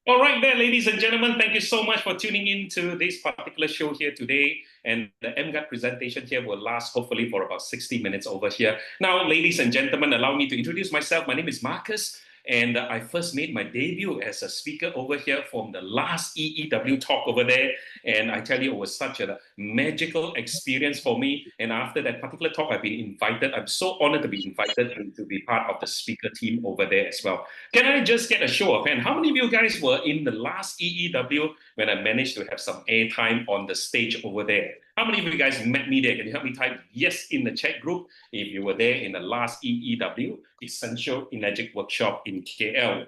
All right, there, ladies and gentlemen, thank you so much for tuning in to this particular show here today. And the emGuarde presentation here will last hopefully for about 60 minutes over here. Now, ladies and gentlemen, allow me to introduce myself. My name is Marcus, and I first made my debut as a speaker over here from the last EEW talk over there. And I tell you, it was such a magical experience for me. And after that particular talk, I've been invited. I'm so honored to be invited and to be part of the speaker team over there as well. Can I just get a show of hands? How many of you guys were in the last EEW when I managed to have some airtime on the stage over there? How many of you guys met me there? Can you help me type yes in the chat group if you were there in the last EEW, Essential Energic Workshop in KL?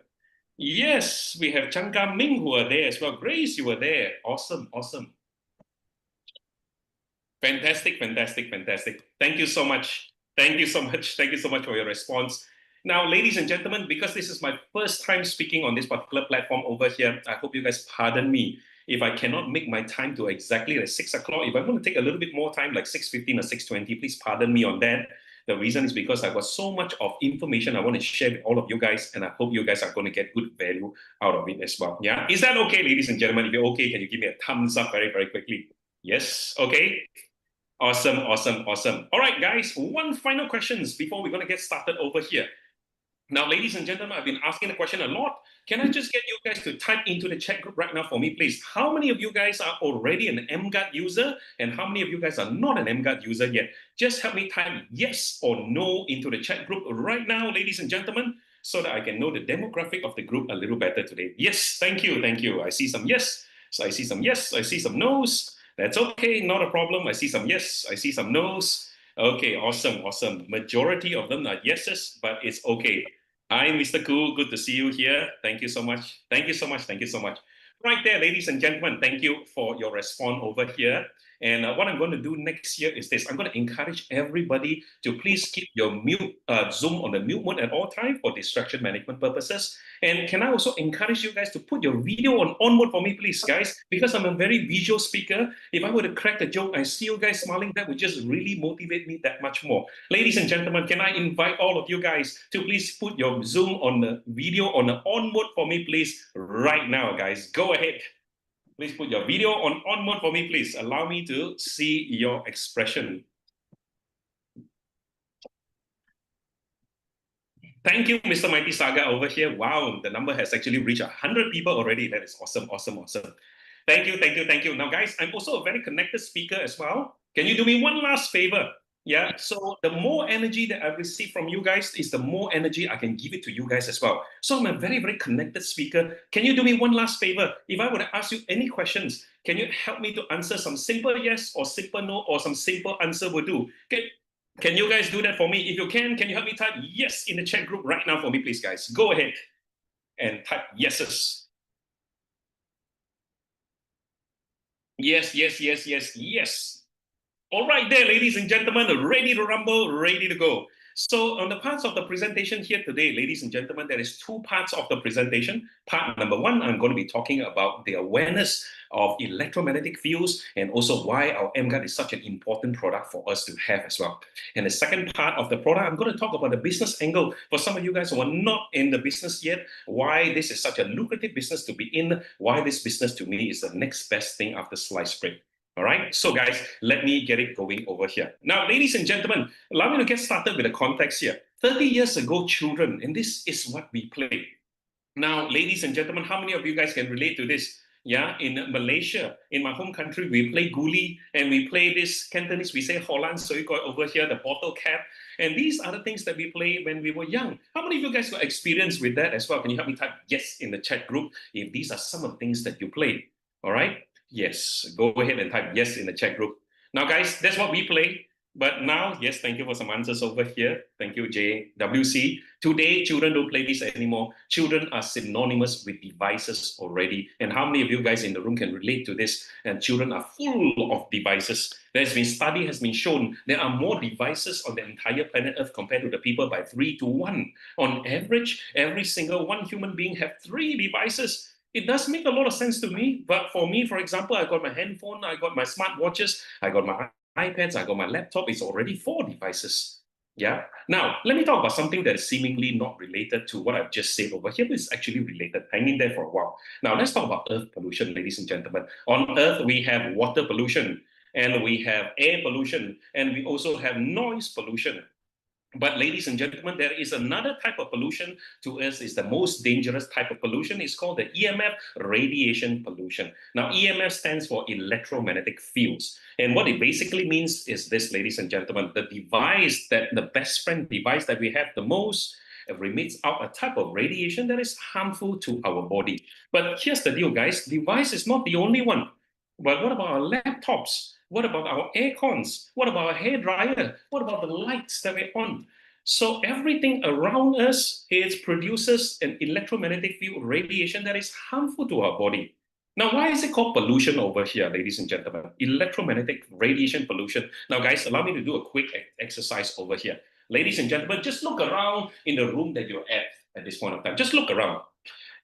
Yes, we have Changka Ming who are there as well. Grace, you were there. Awesome, awesome. Fantastic, fantastic, fantastic. Thank you so much. Thank you so much. Thank you so much for your response. Now, ladies and gentlemen, because this is my first time speaking on this particular platform over here, I hope you guys pardon me if I cannot make my time to exactly at 6 o'clock. If I want to take a little bit more time, like 6:15 or 6:20, please pardon me on that. The reason is because I got so much of information I want to share with all of you guys, and I hope you guys are going to get good value out of it as well. Yeah, is that okay, ladies and gentlemen? If you're okay, can you give me a thumbs up very, very quickly? Yes, okay. Awesome, awesome, awesome. All right, guys, one final questions before we're going to get started over here. Now, ladies and gentlemen, I've been asking the question a lot. Can I just get you guys to type into the chat group right now for me, please? How many of you guys are already an emGuarde user and how many of you guys are not an emGuarde user yet? Just help me type yes or no into the chat group right now, ladies and gentlemen, so that I can know the demographic of the group a little better today. Yes, thank you, thank you. I see some yes, so I see some yes, I see some no's. That's okay, not a problem. I see some yes, I see some no's. Okay, awesome, awesome. Majority of them are yeses, but it's okay. Hi, Mr. Cool. Good to see you here. Thank you so much. Thank you so much. Thank you so much. Right there, ladies and gentlemen, thank you for your response over here. And what I'm going to do next year is this. I'm going to encourage everybody to please keep your mute Zoom on the mute mode at all time for distraction management purposes. And can I also encourage you guys to put your video on mode for me, please, guys? Because I'm a very visual speaker. If I were to crack a joke, I see you guys smiling, that would just really motivate me that much more. Ladies and gentlemen, can I invite all of you guys to please put your Zoom on the video on the on mode for me, please, right now, guys. Go ahead. Please put your video on mode for me, please. Allow me to see your expression. Thank you, Mr. Mighty Saga over here. Wow, the number has actually reached 100 people already. That is awesome, awesome, awesome. Thank you, thank you, thank you. Now, guys, I'm also a very connected speaker as well. Can you do me one last favor? Yeah, so the more energy that I receive from you guys is the more energy I can give it to you guys as well. So I'm a very, very connected speaker. Can you do me one last favor? If I were to ask you any questions, can you help me to answer some simple yes or simple no or some simple answer will do? Can you guys do that for me? If you can you help me type yes in the chat group right now for me, please, guys? Go ahead and type yeses. Yes, yes, yes, yes, yes. All right there, ladies and gentlemen, ready to rumble, ready to go. So on the parts of the presentation here today, ladies and gentlemen, there is two parts of the presentation. Part number one, I'm going to be talking about the awareness of electromagnetic fields and also why our emGuarde is such an important product for us to have as well. And the second part of the product, I'm going to talk about the business angle. For some of you guys who are not in the business yet, why this is such a lucrative business to be in, why this business to me is the next best thing after sliced bread. All right, so guys, let me get it going over here. Now, ladies and gentlemen, allow me to get started with the context here. 30 years ago, children, and this is what we played. Now, ladies and gentlemen, how many of you guys can relate to this? Yeah, in Malaysia, in my home country, we play guli and we play this Cantonese, we say Holland, so you got over here the bottle cap. And these are the things that we play when we were young. How many of you guys got experience with that as well? Can you help me type yes in the chat group if these are some of the things that you play? All right. Yes, go ahead and type yes in the chat group. Now, guys, that's what we play. But now, yes, thank you for some answers over here. Thank you, JWC. Today, children don't play this anymore. Children are synonymous with devices already. And how many of you guys in the room can relate to this? And children are full of devices. Study has been shown there are more devices on the entire planet Earth compared to the people by 3 to 1. On average, every single one human being have 3 devices. It does make a lot of sense to me, but for me, for example, I got my handphone, I got my smartwatches, I got my iPads, I got my laptop, it's already 4 devices. Yeah. Now, let me talk about something that is seemingly not related to what I've just said over here, but it's actually related. Hang in there for a while. Now, let's talk about earth pollution, ladies and gentlemen. On earth, we have water pollution, and we have air pollution, and we also have noise pollution. But ladies and gentlemen, there is another type of pollution to us is the most dangerous type of pollution. It's called the EMF, radiation pollution. Now, EMF stands for electromagnetic fields. And what it basically means is this, ladies and gentlemen, the best friend device that we have the most emits out a type of radiation that is harmful to our body. But here's the deal, guys. Device is not the only one. But what about our laptops? What about our air cons? What about our hair dryer? What about the lights that we're on? So everything around us produces an electromagnetic field radiation that is harmful to our body. Now, why is it called pollution over here, ladies and gentlemen? Electromagnetic radiation pollution. Now, guys, allow me to do a quick exercise over here. Ladies and gentlemen, just look around in the room that you're at this point of time. Just look around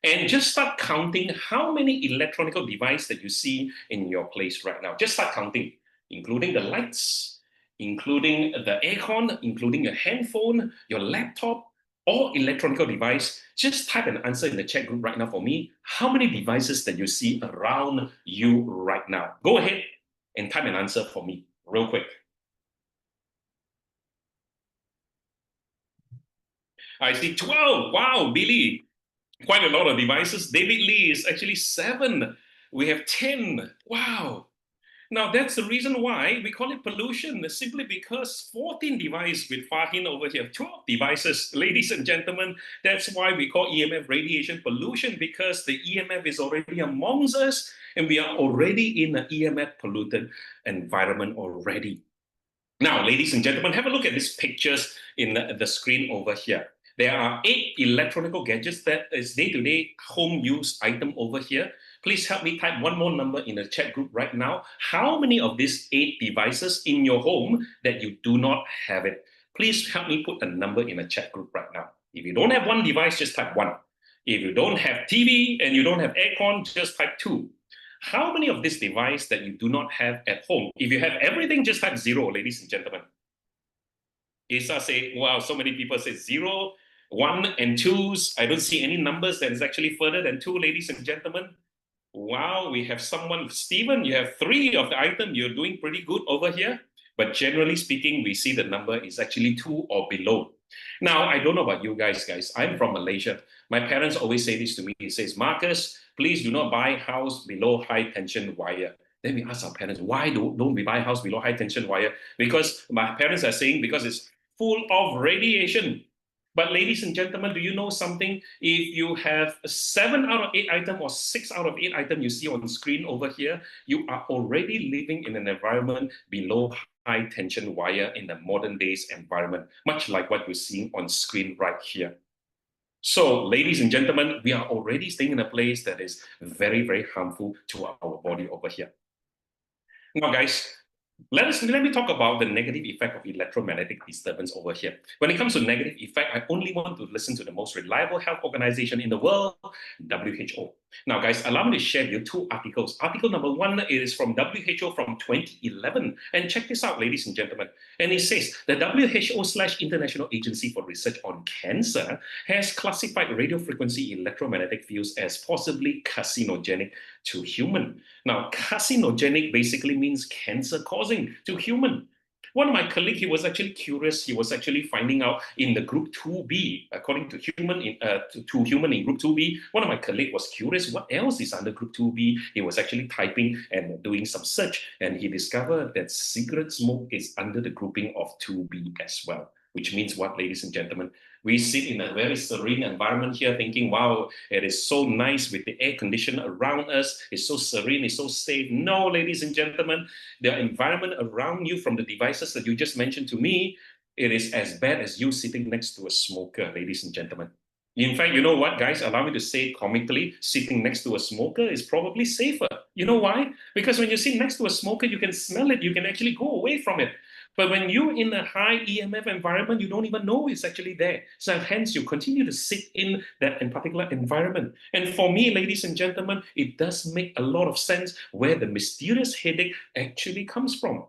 and just start counting how many electronic devices that you see in your place right now. Just start counting, including the lights, including the aircon, including your handphone, your laptop, or electronic device. Just type an answer in the chat group right now for me. How many devices that you see around you right now? Go ahead and type an answer for me real quick. I see 12. Wow, Billy, quite a lot of devices. David Lee is actually 7. We have 10. Wow. Now, that's the reason why we call it pollution, simply because 14 devices with Fahin over here, 12 devices. Ladies and gentlemen, that's why we call EMF radiation pollution, because the EMF is already amongst us, and we are already in an EMF polluted environment already. Now, ladies and gentlemen, have a look at these pictures in the screen over here. There are 8 electronic gadgets that is day-to-day home use item over here. Please help me type one more number in the chat group right now. How many of these 8 devices in your home that you do not have it? Please help me put a number in the chat group right now. If you don't have one device, just type 1. If you don't have TV and you don't have aircon, just type 2. How many of this device that you do not have at home? If you have everything, just type 0, ladies and gentlemen. Isa say, wow, so many people say 0, 1, and 2s. I don't see any numbers that is actually further than 2, ladies and gentlemen. Wow, we have someone, Stephen, you have 3 of the item. You're doing pretty good over here. But generally speaking, we see the number is actually 2 or below. Now, I don't know about you guys. I'm from Malaysia. My parents always say this to me. He says, Marcus, please do not buy a house below high tension wire. Then we ask our parents, why don't we buy a house below high tension wire? Because my parents are saying, because it's full of radiation. But ladies and gentlemen, do you know something? If you have 7 out of 8 item or 6 out of 8 item you see on the screen over here, you are already living in an environment below high tension wire in the modern days environment, much like what you're seeing on screen right here. So, ladies and gentlemen, we are already staying in a place that is very, very harmful to our body over here. Now, guys, let me talk about the negative effect of electromagnetic disturbance over here. When it comes to negative effect, I only want to listen to the most reliable health organization in the world, WHO. Now, guys, allow me to share with you 2 articles. Article number 1 is from WHO from 2011. And check this out, ladies and gentlemen. And it says, the WHO/International Agency for Research on Cancer has classified radio frequency electromagnetic fields as possibly carcinogenic to human. Now, carcinogenic basically means cancer-causing to human. One of my colleagues, he was actually curious. He was actually finding out in the group 2B, according to human in group 2B. One of my colleagues was curious what else is under group 2B. He was actually typing and doing some search, and he discovered that cigarette smoke is under the grouping of 2B as well. Which means what, ladies and gentlemen? We sit in a very serene environment here thinking, wow, it is so nice with the air conditioner around us. It's so serene, it's so safe. No, ladies and gentlemen, the environment around you from the devices that you just mentioned to me, it is as bad as you sitting next to a smoker, ladies and gentlemen. In fact, you know what, guys? Allow me to say comically, sitting next to a smoker is probably safer. You know why? Because when you sit next to a smoker, you can smell it. You can actually go away from it. But when you're in a high EMF environment, you don't even know it's actually there. So hence, you continue to sit in that particular environment. And for me, ladies and gentlemen, it does make a lot of sense where the mysterious headache actually comes from.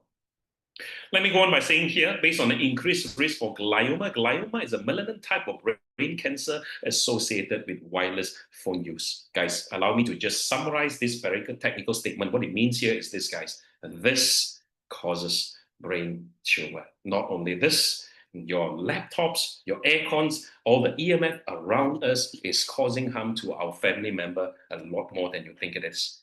Let me go on by saying here, based on the increased risk for glioma, glioma is a malignant type of brain cancer associated with wireless phone use. Guys, allow me to just summarize this very technical statement. What it means here is this, guys. This causes brain tumor. Not only this, your laptops, your air cons, all the EMF around us is causing harm to our family member a lot more than you think it is.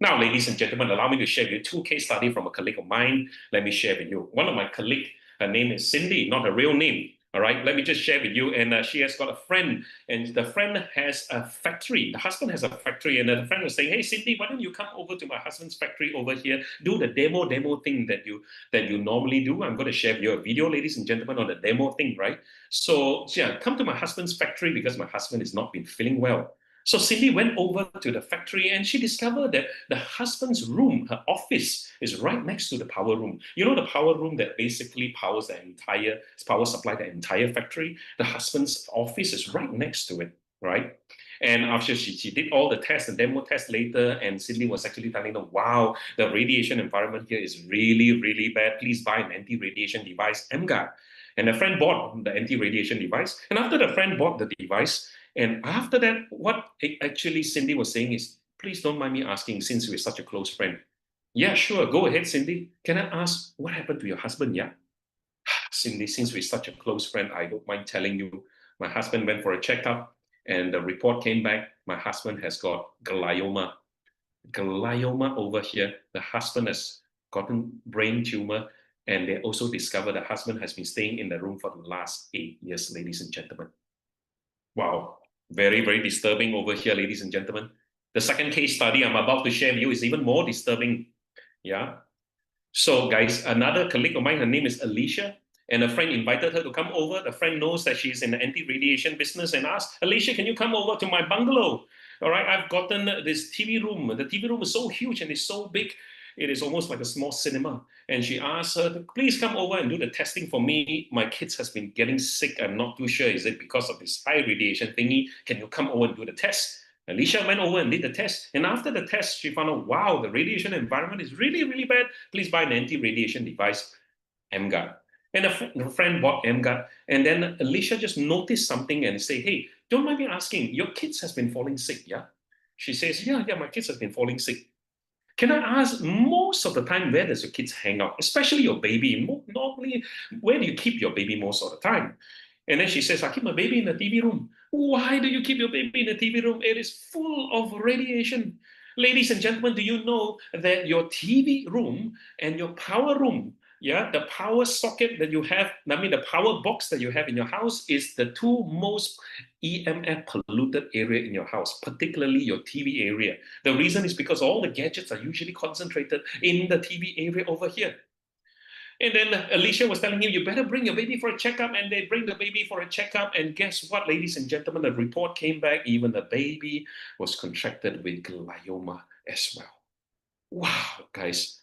Now, ladies and gentlemen, allow me to share with you two case studies from a colleague of mine. Let me share with you. One of my colleague, her name is Cindy, not her real name. All right, let me just share with you. And she has got a friend, and the friend has a factory. The husband has a factory, and the friend was saying, "Hey, Cindy, why don't you come over to my husband's factory over here? Do the demo thing that you normally do. I'm going to share with you a video, ladies and gentlemen, on the demo thing, right? So yeah, come to my husband's factory because my husband has not been feeling well." So Cindy went over to the factory and she discovered that the husband's room, her office, is right next to the power room. You know, the power room that basically powers the entire, power supply the entire factory? The husband's office is right next to it, right? And after she did all the tests and demo tests later, and Cindy was actually telling them, wow, the radiation environment here is really, really bad. Please buy an anti-radiation device, emGuarde. And a friend bought the anti-radiation device. And after the friend bought the device, and after that, what actually Cindy was saying is, please don't mind me asking, since we're such a close friend. Yeah, sure, go ahead, Cindy. Can I ask what happened to your husband? Yeah. Cindy, since we're such a close friend, I don't mind telling you, my husband went for a checkup and the report came back, my husband has got glioma. Glioma over here. The husband has gotten brain tumor, and they also discovered the husband has been staying in the room for the last 8 years, ladies and gentlemen. Wow, very, very disturbing over here, ladies and gentlemen. The second case study I'm about to share with you is even more disturbing. Yeah. So, guys, another colleague of mine, her name is Alicia, and a friend invited her to come over. The friend knows that she's in the anti-radiation business and asked, Alicia, can you come over to my bungalow? All right, I've gotten this TV room. The TV room is so huge and it's so big. It is almost like a small cinema. And she asked her to please come over and do the testing for me. My kids has been getting sick. I'm not too sure. Is it because of this high radiation thingy? Can you come over and do the test? Alicia went over and did the test. And after the test, she found out, wow, the radiation environment is really, really bad. Please buy an anti-radiation device, emGuarde. And a friend bought emGuarde. And then Alicia just noticed something and say, hey, don't mind me asking, your kids has been falling sick, yeah? She says, yeah, my kids has been falling sick. Can I ask, most of the time, where does your kids hang out? Especially your baby. Normally, where do you keep your baby most of the time? And then she says, I keep my baby in the TV room. Why do you keep your baby in the TV room? It is full of radiation. Ladies and gentlemen, do you know that your TV room and your power room, yeah, the power socket that you have, I mean, the power box that you have in your house is the two most EMF polluted area in your house, particularly your TV area. The reason is because all the gadgets are usually concentrated in the TV area over here. And then Alicia was telling him, you better bring your baby for a checkup. And they bring the baby for a checkup. And guess what, ladies and gentlemen? The report came back. Even the baby was contracted with glioma as well. Wow, guys.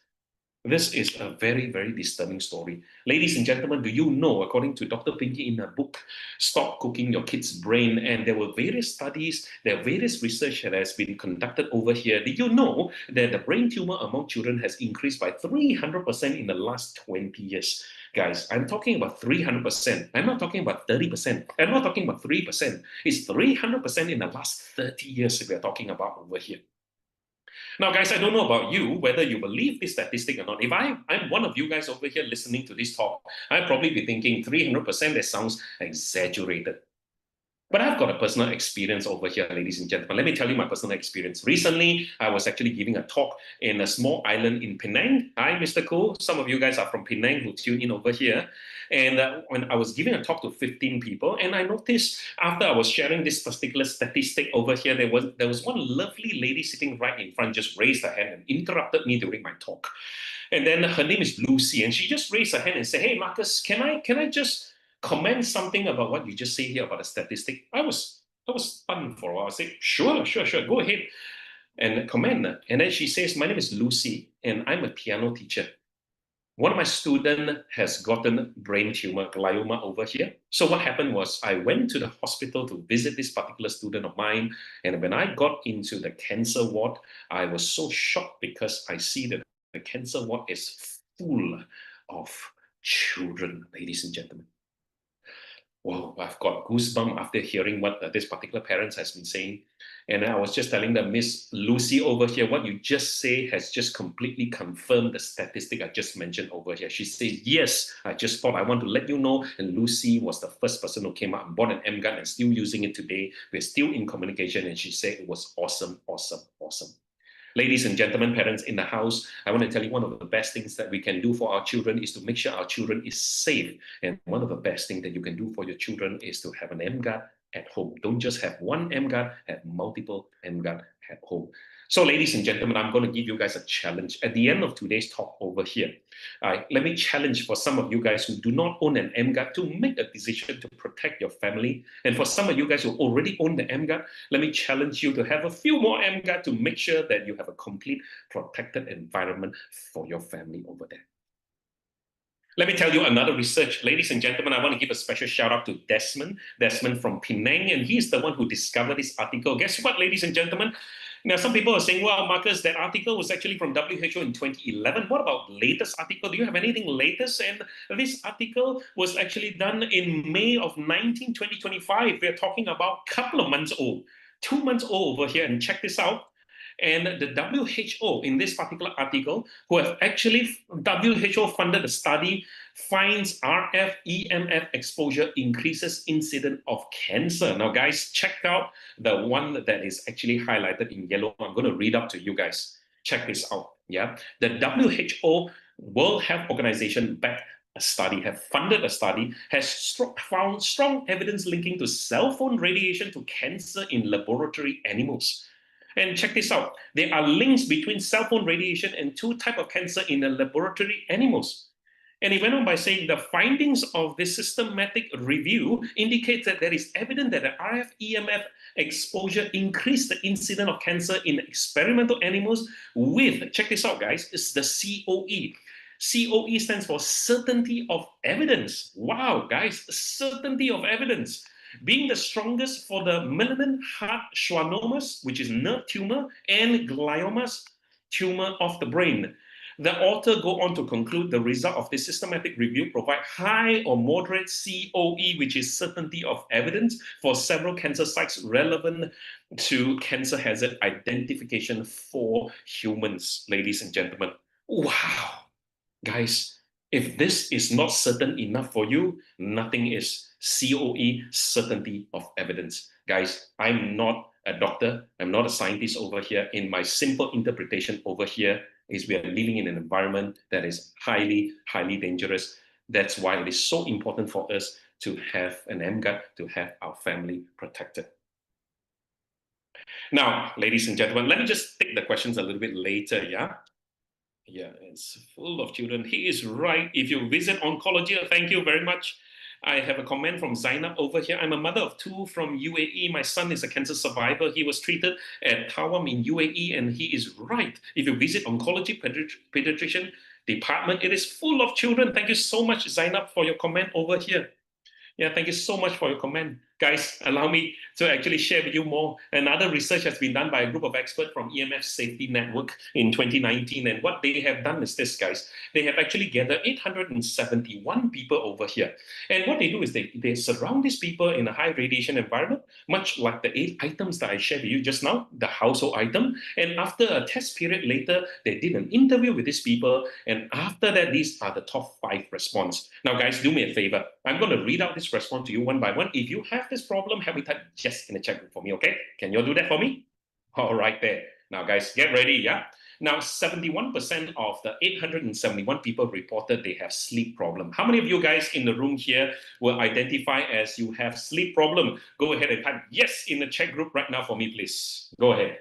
This is a very, very disturbing story. Ladies and gentlemen, do you know, according to Dr. Pinky in her book, Stop Cooking Your Kid's Brain, and there were various studies, there are various research that has been conducted over here. Did you know that the brain tumor among children has increased by 300% in the last 20 years? Guys, I'm talking about 300%. I'm not talking about 30%. I'm not talking about 3%. It's 300% in the last 30 years we are talking about over here. Now, guys, I don't know about you, whether you believe this statistic or not. If I'm one of you guys over here listening to this talk, I'd probably be thinking 300%, that sounds exaggerated. But I've got a personal experience over here, ladies and gentlemen. Let me tell you my personal experience. Recently, I was actually giving a talk in a small island in Penang. Hi, Mr. Koh. Some of you guys are from Penang who tune in over here. And when I was giving a talk to 15 people, and I noticed after I was sharing this particular statistic over here, there was one lovely lady sitting right in front, just raised her hand and interrupted me during my talk. And then her name is Lucy, and she just raised her hand and said, "Hey, Marcus, can I just comment something about what you just say here about the statistic?" I was stunned for a while. I said, sure, go ahead and comment. And then she says, "My name is Lucy, and I'm a piano teacher. One of my students has gotten brain tumor, glioma over here. So what happened was I went to the hospital to visit this particular student of mine. And when I got into the cancer ward, I was so shocked because I see that the cancer ward is full of children, ladies and gentlemen. Wow, I've got goosebumps after hearing what this particular parent has been saying. And I was just telling them, Miss Lucy over here, what you just say has just completely confirmed the statistic I just mentioned over here. She says, yes, I just thought I want to let you know. And Lucy was the first person who came out and bought an emGuarde and still using it today. We're still in communication. And she said it was awesome, awesome, awesome. Ladies and gentlemen, parents in the house, I want to tell you one of the best things that we can do for our children is to make sure our children is safe. And one of the best things that you can do for your children is to have an emGuarde at home. Don't just have one emGuarde, have multiple emGuarde at home. So ladies and gentlemen, I'm going to give you guys a challenge. At the end of today's talk over here, let me challenge for some of you guys who do not own an emGuarde to make a decision to protect your family. And for some of you guys who already own the emGuarde, let me challenge you to have a few more emGuarde to make sure that you have a complete protected environment for your family over there. Let me tell you another research. Ladies and gentlemen, I want to give a special shout out to Desmond from Penang, and he's the one who discovered this article. Guess what, ladies and gentlemen? Now, some people are saying, well, Marcus, that article was actually from WHO in 2011. What about latest article? Do you have anything latest? And this article was actually done in May of 2025. We're talking about a couple of months old, 2 months old over here. And check this out. And the WHO, in this particular article, who have actually, WHO funded a study, finds RF EMF exposure increases incidence of cancer. Now, guys, check out the one that is actually highlighted in yellow. I'm going to read up to you guys. Check this out. Yeah, the WHO, World Health Organization, backed a study, have funded a study, has found strong evidence linking to cell phone radiation to cancer in laboratory animals. And check this out. There are links between cell phone radiation and two types of cancer in the laboratory animals. And he went on by saying the findings of this systematic review indicates that there is evidence that the RF EMF exposure increased the incidence of cancer in experimental animals with, check this out, guys, it's the COE. COE stands for certainty of evidence. Wow, guys, certainty of evidence. Being the strongest for the malignant heart schwannomas, which is nerve tumor, and gliomas, tumor of the brain. The author go on to conclude the result of this systematic review provide high or moderate COE, which is certainty of evidence for several cancer sites relevant to cancer hazard identification for humans, ladies and gentlemen. Wow, guys. If this is not certain enough for you, nothing is. COE, certainty of evidence. Guys, I'm not a doctor. I'm not a scientist over here. In my simple interpretation over here is we are living in an environment that is highly, highly dangerous. That's why it is so important for us to have an emGuarde, to have our family protected. Now, ladies and gentlemen, let me just take the questions a little bit later, yeah? Yeah, it's full of children. He is right. If you visit oncology, thank you very much. I have a comment from Zainab over here. I'm a mother of two from UAE. My son is a cancer survivor. He was treated at Tawam in UAE, and he is right. If you visit oncology pediatrician department, it is full of children. Thank you so much, Zainab, for your comment over here. Yeah, thank you so much for your comment. Guys, allow me to actually share with you more. Another research has been done by a group of experts from EMF Safety Network in 2019. And what they have done is this, guys. They have actually gathered 871 people over here. And what they do is they surround these people in a high radiation environment, much like the 8 items that I shared with you just now, the household item. And after a test period later, they did an interview with these people. And after that, these are the top 5 response. Now, guys, do me a favor. I'm going to read out this response to you one by one. If you have this problem, help me type yes in the chat group for me, okay? Can you all do that for me? All right, there. Now, guys, get ready, yeah? Now, 71% of the 871 people reported they have sleep problem. How many of you guys in the room here will identify as you have sleep problem? Go ahead and type yes in the chat group right now for me, please. Go ahead.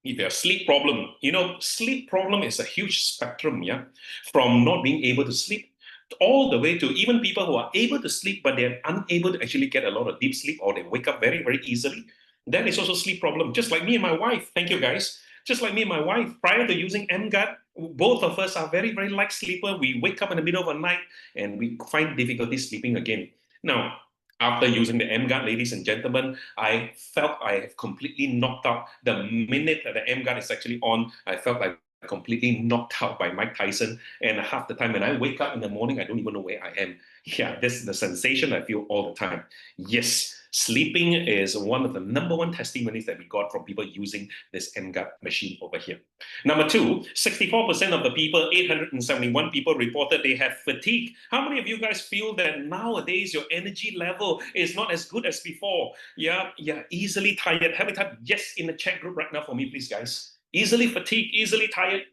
If you have sleep problem, you know, sleep problem is a huge spectrum, yeah? From not being able to sleep all the way to even people who are able to sleep, but they're unable to actually get a lot of deep sleep, or they wake up very, very easily. That is also sleep problem. Just like me and my wife. Thank you, guys. Just like me and my wife, prior to using emGuarde, both of us are very, very light sleeper. We wake up in the middle of the night and we find difficulty sleeping again. Now, after using the emGuarde, ladies and gentlemen, I felt I have completely knocked out the minute that the emGuarde is actually on. I felt like completely knocked out by Mike Tyson. And half the time when I wake up in the morning, I don't even know where I am. Yeah, this is the sensation I feel all the time. Yes, sleeping is one of the number one testimonies that we got from people using this emGuarde machine over here. Number two, 64% of the people, 871 people reported they have fatigue. How many of you guys feel that nowadays your energy level is not as good as before? Yeah, easily tired. Have a type yes in the chat group right now for me, please, guys. Easily fatigued, easily tired.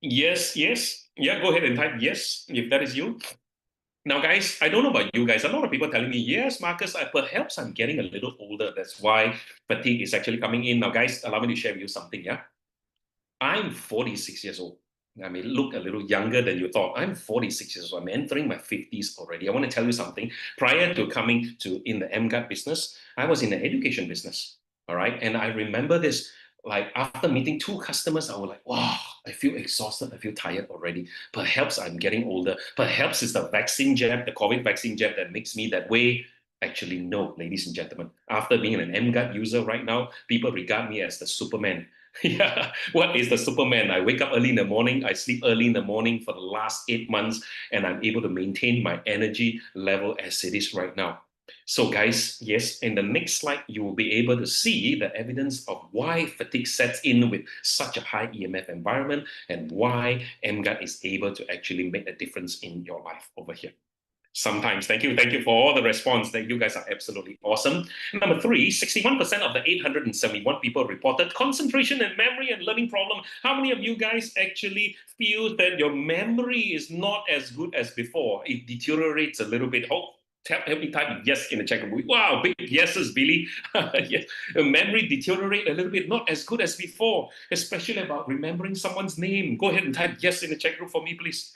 Yes. Yeah, go ahead and type yes if that is you. Now, guys, I don't know about you guys. A lot of people telling me, yes, Marcus, perhaps I'm getting a little older. That's why fatigue is actually coming in. Now, guys, allow me to share with you something, yeah? I'm 46 years old. I may look a little younger than you thought. I'm 46 years old. I'm entering my 50s already. I want to tell you something. Prior to coming to in the emGuarde business, I was in the education business. All right. And I remember this, like after meeting two customers, I was like, wow, I feel exhausted. I feel tired already. Perhaps I'm getting older. Perhaps it's the vaccine jab, the COVID vaccine jab that makes me that way. Actually, no, ladies and gentlemen. After being an emGuarde user right now, people regard me as the Superman. Yeah, what is the Superman? I wake up early in the morning, I sleep early in the morning for the last 8 months, and I'm able to maintain my energy level as it is right now. So, guys, yes, in the next slide, you will be able to see the evidence of why fatigue sets in with such a high EMF environment and why emGuarde is able to actually make a difference in your life over here. Sometimes. Thank you. Thank you for all the response. That you guys are absolutely awesome. Number three, 61% of the 871 people reported concentration and memory and learning problem. How many of you guys actually feel that your memory is not as good as before? It deteriorates a little bit. Help me type yes in the chat room. Wow, big yeses, Billy. Yes, memory deteriorate a little bit, not as good as before, especially about remembering someone's name. Go ahead and type yes in the chat room for me, please.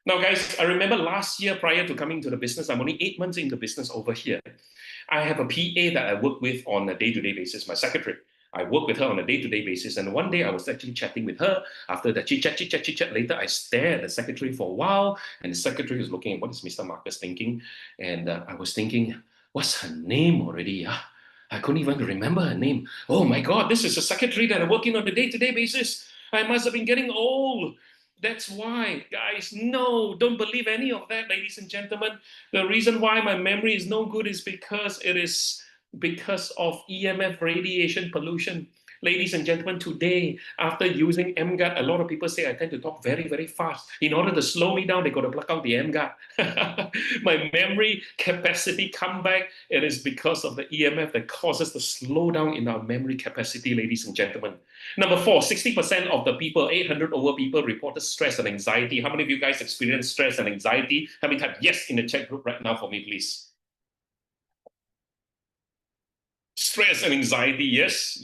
Now, guys, I remember last year prior to coming to the business, I'm only 8 months into business over here. I have a PA that I work with on a day-to-day basis, my secretary. I work with her on a day-to-day basis. And one day I was actually chatting with her. After the chit-chat. Later, I stared at the secretary for a while. And the secretary was looking at what is Mr. Marcus thinking. And I was thinking, what's her name already? I couldn't even remember her name. Oh my God, this is a secretary that I work in on a day-to-day basis. I must have been getting old. That's why, guys, no, don't believe any of that, ladies and gentlemen. The reason why my memory is no good is because it is because of EMF radiation pollution. Ladies and gentlemen, today, after using emGuarde, a lot of people say I tend to talk very, very fast. In order to slow me down, they got to plug out the emGuarde. My memory capacity come back. It is because of the EMF that causes the slowdown in our memory capacity, ladies and gentlemen. Number four, 60% of the people, 800 over people, reported stress and anxiety. How many of you guys experience stress and anxiety? Have me type yes in the chat group right now for me, please. Stress and anxiety, yes.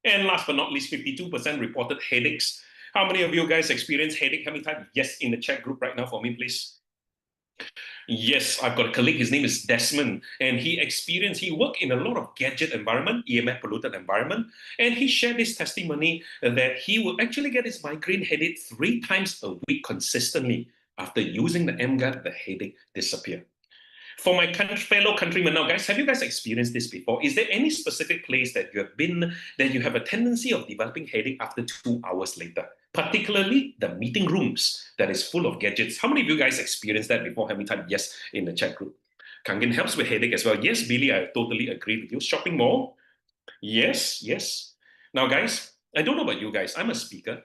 And last but not least, 52% reported headaches. How many of you guys experience headache? Have me type yes in the chat group right now for me, please. Yes, I've got a colleague, his name is Desmond, and he worked in a lot of gadget environment, EMF polluted environment, and he shared his testimony that he will actually get his migraine headache 3 times a week consistently. After using the emGuarde, the headache disappeared. For my fellow countrymen now, guys, have you guys experienced this before? Is there any specific place that you have been that you have a tendency of developing headache after 2 hours later? Particularly the meeting rooms that is full of gadgets. How many of you guys experienced that before? Have me type yes in the chat group. Kangen helps with headache as well. Yes, Billy, I totally agree with you. Shopping mall? Yes. Now, guys, I don't know about you guys. I'm a speaker.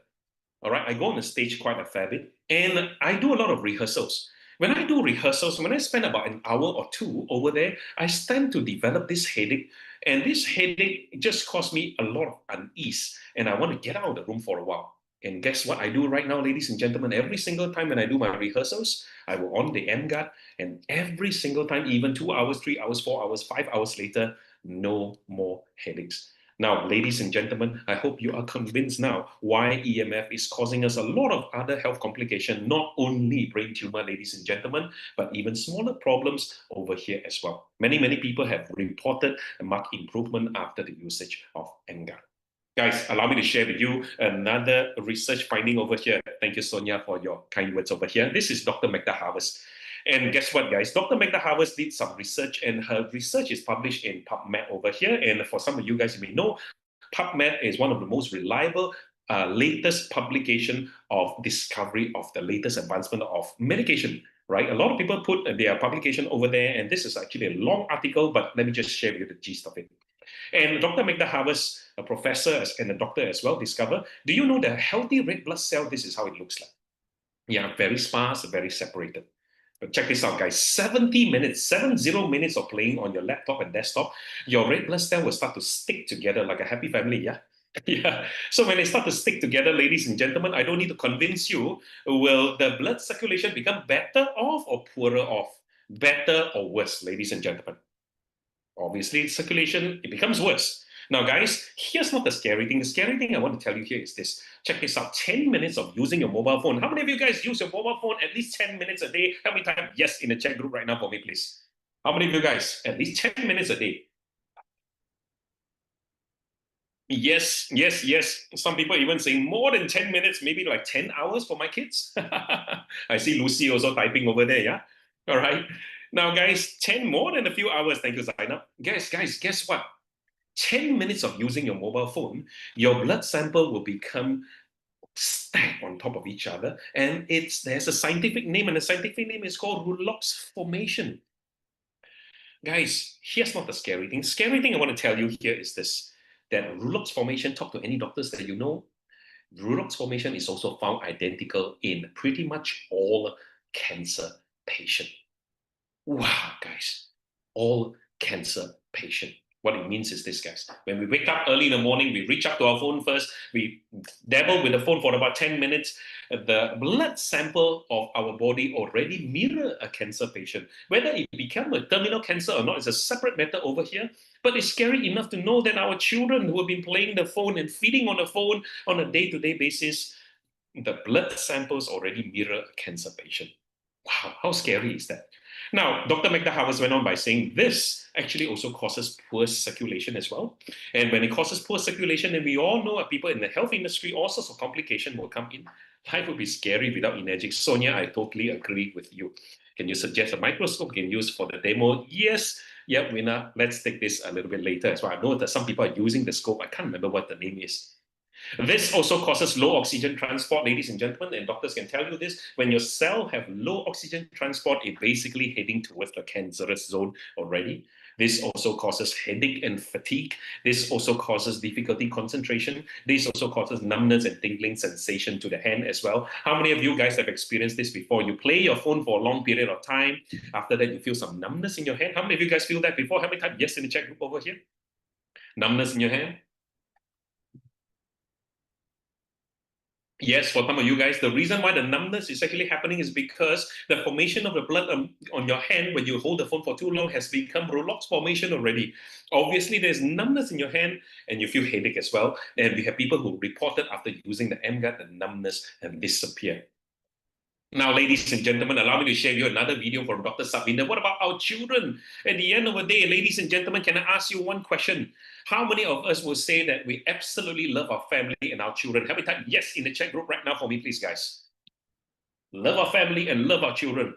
All right, I go on the stage quite a fair bit, and I do a lot of rehearsals. When I do rehearsals, when I spend about an hour or two over there, I tend to develop this headache, and this headache just caused me a lot of unease, and I want to get out of the room for a while. And guess what I do right now, ladies and gentlemen? Every single time when I do my rehearsals, I will on the emGuarde, and every single time, even 2 hours, 3 hours, 4 hours, 5 hours later, no more headaches. Now, ladies and gentlemen, I hope you are convinced now why EMF is causing us a lot of other health complications, not only brain tumor, ladies and gentlemen, but even smaller problems over here as well. Many people have reported a marked improvement after the usage of emGuarde. Guys, allow me to share with you another research finding over here. Thank you, Sonia, for your kind words over here. This is Dr. Magda Harvest. And guess what, guys? Dr. Magda Harvest did some research, and her research is published in PubMed over here. And for some of you guys, you may know, PubMed is one of the most reliable latest publication of discovery of the latest advancement of medication, right? A lot of people put their publication over there, and this is actually a long article, but let me just share with you the gist of it. And Dr. Magda Havas, a professor and a doctor as well, discovered, do you know the healthy red blood cell, this is how it looks like. Yeah, very sparse, very separated. But check this out, guys. 70 minutes, 70 minutes of playing on your laptop and desktop, your red blood cell will start to stick together like a happy family, yeah? Yeah. So when they start to stick together, ladies and gentlemen, I don't need to convince you, will the blood circulation become better off or poorer off? Better or worse, ladies and gentlemen? Obviously, circulation, it becomes worse. Now, guys, here's not the scary thing. The scary thing I want to tell you here is this. Check this out. 10 minutes of using your mobile phone. How many of you guys use your mobile phone at least 10 minutes a day? How many times? Yes, in the chat group right now for me, please. How many of you guys? At least 10 minutes a day. Yes, yes, yes. Some people even saying more than 10 minutes, maybe like 10 hours for my kids. I see Lucy also typing over there, yeah? All right. Now, guys, 10 more than a few hours. Thank you, Zainab. Guys, guess what? 10 minutes of using your mobile phone, your blood sample will become stacked on top of each other. And there's a scientific name, and the scientific name is called Rouleau's formation. Guys, here's not the scary thing. Scary thing I want to tell you here is this, that Rouleau's formation, talk to any doctors that you know, Rouleau's formation is also found identical in pretty much all cancer patients. Wow, guys, all cancer patient. What it means is this, guys. When we wake up early in the morning, we reach up to our phone first, we dabble with the phone for about 10 minutes. The blood sample of our body already mirror a cancer patient. Whether it become a terminal cancer or not is a separate matter over here. But it's scary enough to know that our children who have been playing the phone and feeding on the phone on a day-to-day basis, the blood samples already mirror a cancer patient. Wow, how scary is that? Now, Dr. Magda Havas went on by saying this actually also causes poor circulation as well. And when it causes poor circulation, and we all know people in the health industry, all sorts of complications will come in. Life would be scary without energy. Sonia, I totally agree with you. Can you suggest a microscope we can use for the demo? Yes. Yep, Wina, let's take this a little bit later as well. I know that some people are using the scope. I can't remember what the name is. This also causes low oxygen transport, ladies and gentlemen, and doctors can tell you this. When your cell have low oxygen transport, it's basically heading towards the cancerous zone already. This also causes headache and fatigue. This also causes difficulty concentration. This also causes numbness and tingling sensation to the hand as well. How many of you guys have experienced this before? You play your phone for a long period of time. After that, you feel some numbness in your hand. How many of you guys feel that before? How many times? Yes, in the chat group over here. Numbness in your hand. Yes, for some of you guys, the reason why the numbness is actually happening is because the formation of the blood on your hand when you hold the phone for too long has become Rouleau's formation already. Obviously, there's numbness in your hand and you feel headache as well. And we have people who reported after using the emGuarde, the numbness have disappeared. Now, ladies and gentlemen, allow me to share you another video from Dr. Sabinder. What about our children? At the end of the day, ladies and gentlemen, can I ask you one question? How many of us will say that we absolutely love our family and our children? Have me type yes in the chat group right now for me, please, guys. Love our family and love our children.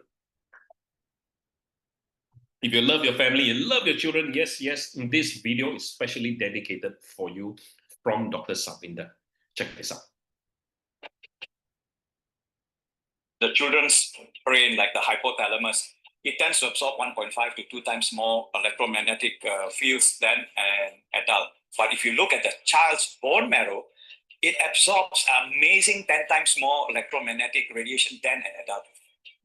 If you love your family and love your children, yes, yes, this video is specially dedicated for you from Dr. Sabinder. Check this out. The children's brain, like the hypothalamus, it tends to absorb 1.5 to 2 times more electromagnetic fields than an adult. But if you look at the child's bone marrow, it absorbs an amazing 10 times more electromagnetic radiation than an adult.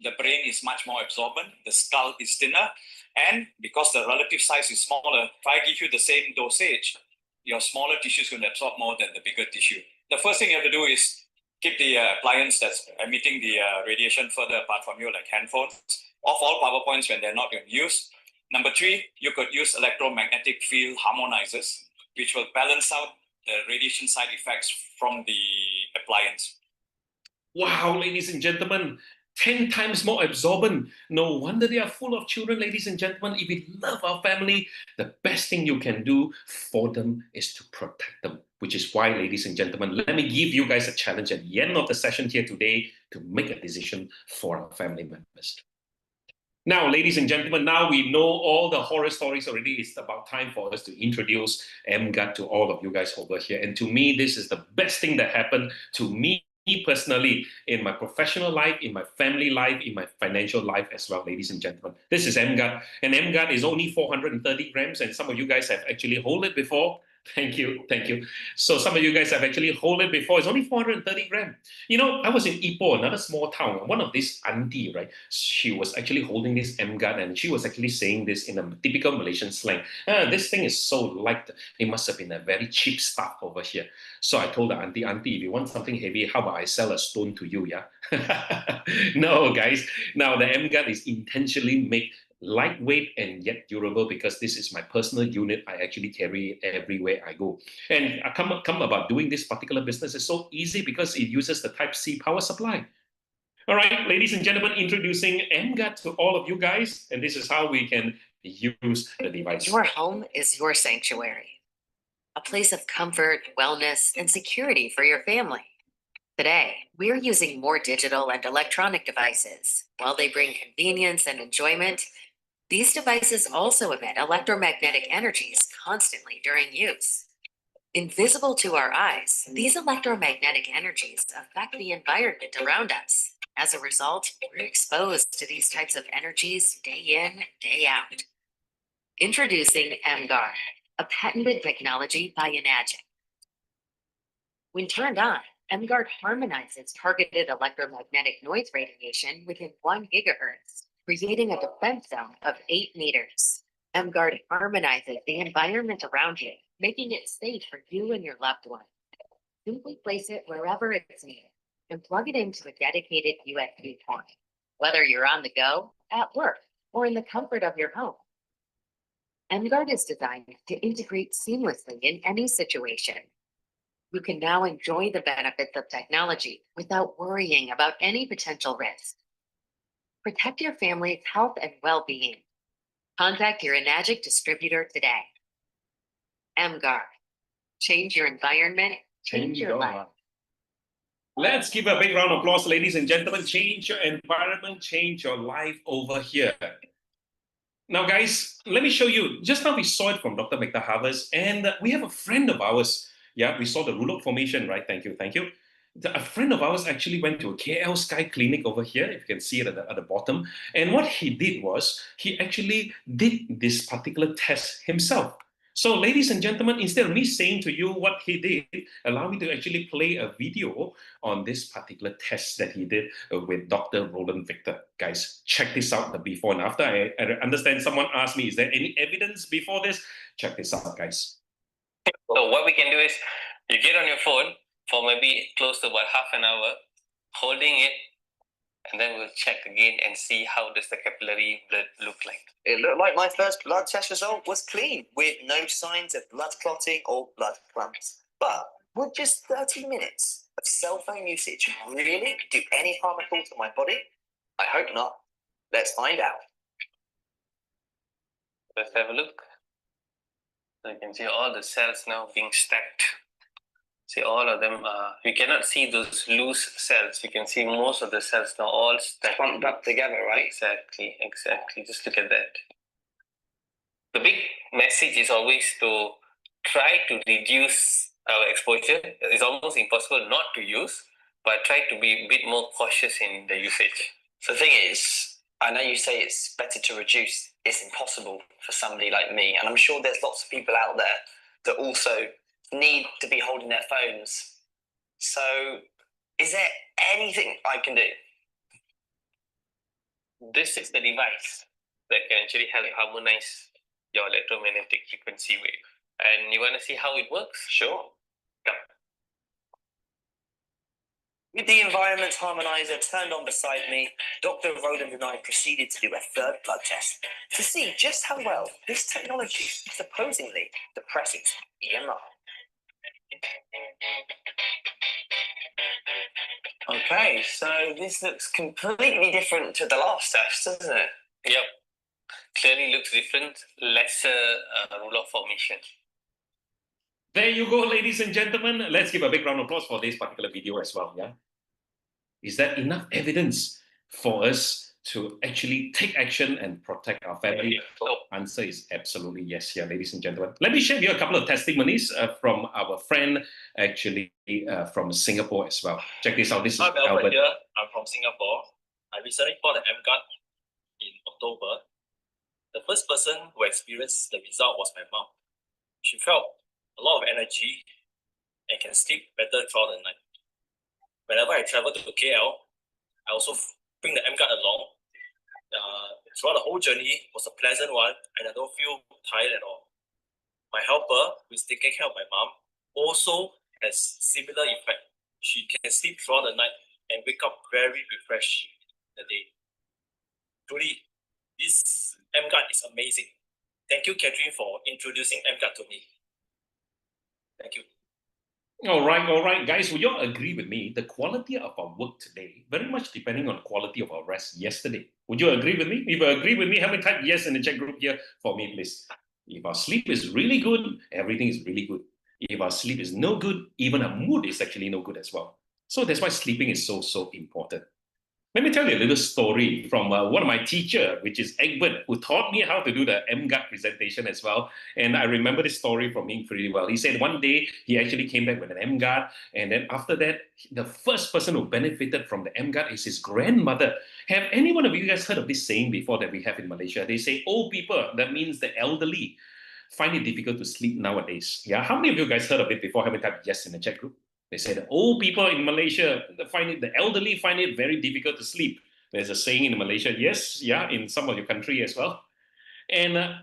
The brain is much more absorbent, the skull is thinner, and because the relative size is smaller, if I give you the same dosage, your smaller tissue is going to absorb more than the bigger tissue. The first thing you have to do is keep the appliance that's emitting the radiation further apart from you, like handphones, off all power points when they're not in use. Number 3, you could use electromagnetic field harmonizers, which will balance out the radiation side effects from the appliance. Wow, ladies and gentlemen, 10 times more absorbent. No wonder they are full of children, ladies and gentlemen. If we love our family, the best thing you can do for them is to protect them, which is why, ladies and gentlemen, let me give you guys a challenge at the end of the session here today to make a decision for our family members. Now, ladies and gentlemen, now we know all the horror stories already. It's about time for us to introduce emGuarde to all of you guys over here. And to me, this is the best thing that happened to me personally in my professional life, in my family life, in my financial life as well, ladies and gentlemen. This is emGuarde, and emGuarde is only 430 grams, and some of you guys have actually hold it before. Thank you, thank you. So some of you guys have actually hold it before. It's only 430 grams. You know, I was in Ipoh, another small town. One of these auntie, right? She was actually holding this emGuarde, and she was actually saying this in a typical Malaysian slang. This thing is so light. It must have been a very cheap stuff over here. So I told the auntie, if you want something heavy, how about I sell a stone to you, yeah? No, guys. Now, the emGuarde is intentionally made lightweight and yet durable because this is my personal unit. I actually carry it everywhere I go. And I come about doing this particular business is so easy because it uses the Type-C power supply. All right, ladies and gentlemen, introducing emGuarde to all of you guys, and this is how we can use the device. Your home is your sanctuary, a place of comfort, wellness, and security for your family. Today, we're using more digital and electronic devices. While they bring convenience and enjoyment, these devices also emit electromagnetic energies constantly during use. Invisible to our eyes, these electromagnetic energies affect the environment around us. As a result, we're exposed to these types of energies day in, day out. Introducing emGuarde, a patented technology by emGuarde. When turned on, emGuarde harmonizes targeted electromagnetic noise radiation within 1 gigahertz, creating a defense zone of 8 meters. emGuarde harmonizes the environment around you, making it safe for you and your loved one. Simply place it wherever it's needed and plug it into a dedicated USB port, whether you're on the go, at work, or in the comfort of your home. emGuarde is designed to integrate seamlessly in any situation. You can now enjoy the benefits of technology without worrying about any potential risk. Protect your family's health and well-being. Contact your emGuarde distributor today. emGuarde. Change your environment, change your life. Let's give a big round of applause, ladies and gentlemen. Change your environment, change your life over here. Now, guys, let me show you. Just now we saw it from Dr. McTahavas, and we have a friend of ours. Yeah, we saw the Rulok formation, right? Thank you, thank you. A friend of ours actually went to a KL Sky Clinic over here, if you can see it at the bottom. And what he did was, he actually did this particular test himself. So, ladies and gentlemen, instead of me saying to you what he did, allow me to actually play a video on this particular test that he did with Dr. Roland Victor. Guys, check this out, the before and after. I understand someone asked me, is there any evidence before this? Check this out, guys. So what we can do is, you get on your phone for maybe close to about half an hour, holding it, and then we'll check again and see how does the capillary blood look like. It looked like my first blood test result was clean, with no signs of blood clotting or blood clumps. But would just 30 minutes of cell phone usage really do any harm at all to my body? I hope not. Let's find out. Let's have a look. So you can see all the cells now being stacked. See, all of them are, we cannot see those loose cells. You can see most of the cells now all stacked. Clumped up together, right? Exactly, exactly. Just look at that. The big message is always to try to reduce our exposure. It's almost impossible not to use, but try to be a bit more cautious in the usage. So the thing is, I know you say it's better to reduce. It's impossible for somebody like me. And I'm sure there's lots of people out there that also need to be holding their phones. So is there anything I can do? This is the device that can actually help harmonize your electromagnetic frequency wave. And you want to see how it works? Sure. Come. With the environment harmonizer turned on beside me, Dr. Roland and I proceeded to do a third blood test to see just how well this technology supposedly suppresses EMR. Okay, so this looks completely different to the last test, doesn't it? Yep. Clearly looks different, lesser ruler formation. There you go, ladies and gentlemen. Let's give a big round of applause for this particular video as well, yeah? Is that enough evidence for us to actually take action and protect our family? So, Answer is absolutely yes here, ladies and gentlemen. Let me share with you a couple of testimonies from our friend, actually from Singapore as well. Check this out. This is I'm Albert Albert. here. I'm from Singapore. I recently bought an emGuarde in October. The first person who experienced the result was my mom. She felt a lot of energy and can sleep better throughout the night. Whenever I travel to KL, I also bring the emGuarde along. Throughout the whole journey was a pleasant one, and I don't feel tired at all. My helper, who is taking care of my mom, also has similar effect. She can sleep throughout the night and wake up very refreshed in the day. Truly, this emGuarde is amazing. Thank you, Catherine, for introducing emGuarde to me. Thank you. All right, guys. Will you all agree with me? The quality of our work today very much depending on the quality of our rest yesterday. Would you agree with me? If you agree with me, help me type yes in the chat group here for me, please. If our sleep is really good, everything is really good. If our sleep is no good, even our mood is actually no good as well. So that's why sleeping is so important. Let me tell you a little story from one of my teacher, which is Egbert, who taught me how to do the emGuarde presentation as well. And I remember this story from him pretty well. He said one day he actually came back with an emGuarde, and then after that, the first person who benefited from the emGuarde is his grandmother. Have any one of you guys heard of this saying before that we have in Malaysia? They say old people, that means the elderly, find it difficult to sleep nowadays. Yeah, how many of you guys heard of it before? Have me type yes in the chat group. They say the old people in Malaysia the elderly find it very difficult to sleep. There's a saying in Malaysia, yes, yeah, in some of your country as well. And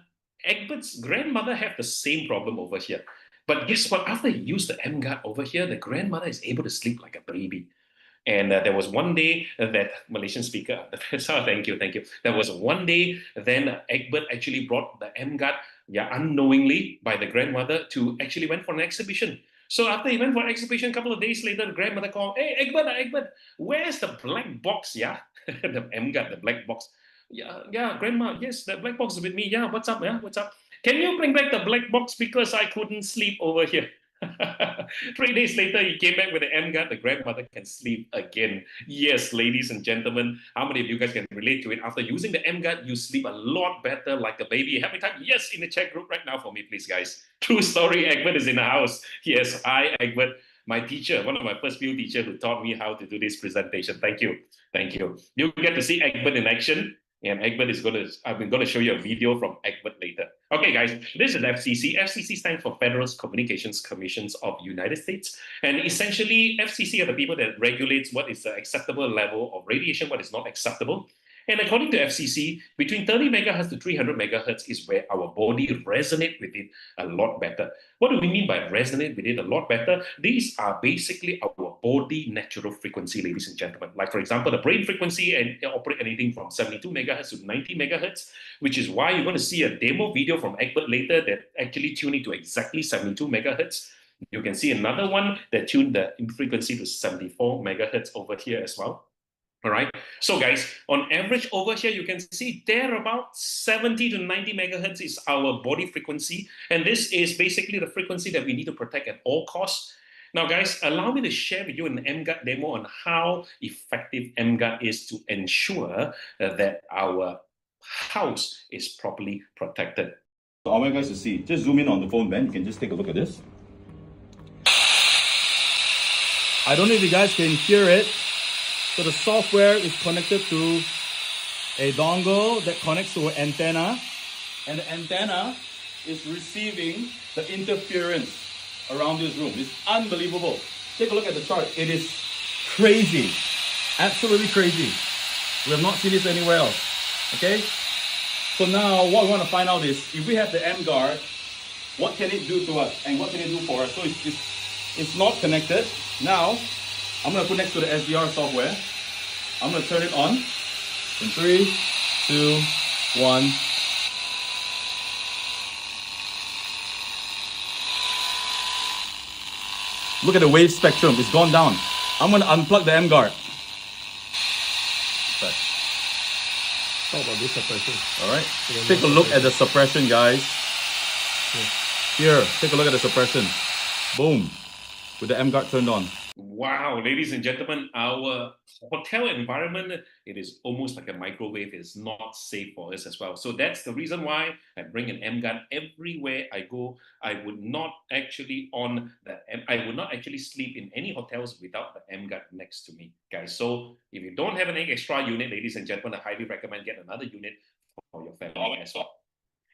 Egbert's grandmother have the same problem over here. But guess what? After he used the emGuarde over here, the grandmother is able to sleep like a baby. And there was one day that Malaysian speaker, thank you. There was one day then Egbert actually brought the emGuarde, unknowingly by the grandmother to actually went for an exhibition. So after he went for an exhibition, a couple of days later, the grandmother called, hey, Egbert, where's the black box, yeah? The emGuarde, the black box. Yeah, grandma, yes, the black box is with me. Yeah, what's up, yeah, what's up? Can you bring back the black box because I couldn't sleep over here? 3 days later, he came back with the emGuarde. The grandmother can sleep again. Yes, ladies and gentlemen, how many of you guys can relate to it? After using the emGuarde, you sleep a lot better like a baby. Help me type yes in the chat group right now for me, please, guys. True story, Egbert is in the house. Yes, I, Egbert, my teacher, one of my first few teachers who taught me how to do this presentation. Thank you. You get to see Egbert in action. And Egbert is I'm going to show you a video from Egbert later. Okay, guys, this is FCC. FCC stands for Federal Communications Commissions of the United States. And essentially, FCC are the people that regulates what is the acceptable level of radiation, what is not acceptable. And according to FCC, between 30 megahertz to 300 megahertz is where our body resonates with it a lot better. What do we mean by resonate with it a lot better? These are basically our body natural frequency, ladies and gentlemen. Like, for example, the brain frequency and operate anything from 72 megahertz to 90 megahertz, which is why you're going to see a demo video from Egbert later that actually tune into exactly 72 megahertz. You can see another one that tuned the frequency to 74 megahertz over here as well. All right. So guys, on average over here, you can see there about 70 to 90 megahertz is our body frequency. And this is basically the frequency that we need to protect at all costs. Now, guys, allow me to share with you an emGuarde demo on how effective emGuarde is to ensure that our house is properly protected. So I want you guys to see. Just zoom in on the phone, Ben. You can just take a look at this. I don't know if you guys can hear it. So the software is connected to a dongle that connects to an antenna, and the antenna is receiving the interference around this room. It's unbelievable. Take a look at the chart. It is crazy, absolutely crazy. We have not seen this anywhere else. Okay. So now what we want to find out is if we have the emGuarde, what can it do to us and what can it do for us? So it's not connected. Now I'm going to put next to the SDR software. I'm going to turn it on in 3, 2, 1. Look at the wave spectrum. It's gone down. I'm going to unplug the emGuarde. How about this suppression? All right. Take a look at the suppression, guys. Here, take a look at the suppression. Boom. With the emGuarde turned on. Wow, ladies and gentlemen, our hotel environment, it is almost like a microwave. It is not safe for us as well. So that's the reason why I bring an emGuarde everywhere I go. I would not actually I would not actually sleep in any hotels without the emGuarde next to me, guys. So if you don't have an extra unit, ladies and gentlemen, I highly recommend get another unit for your family as well.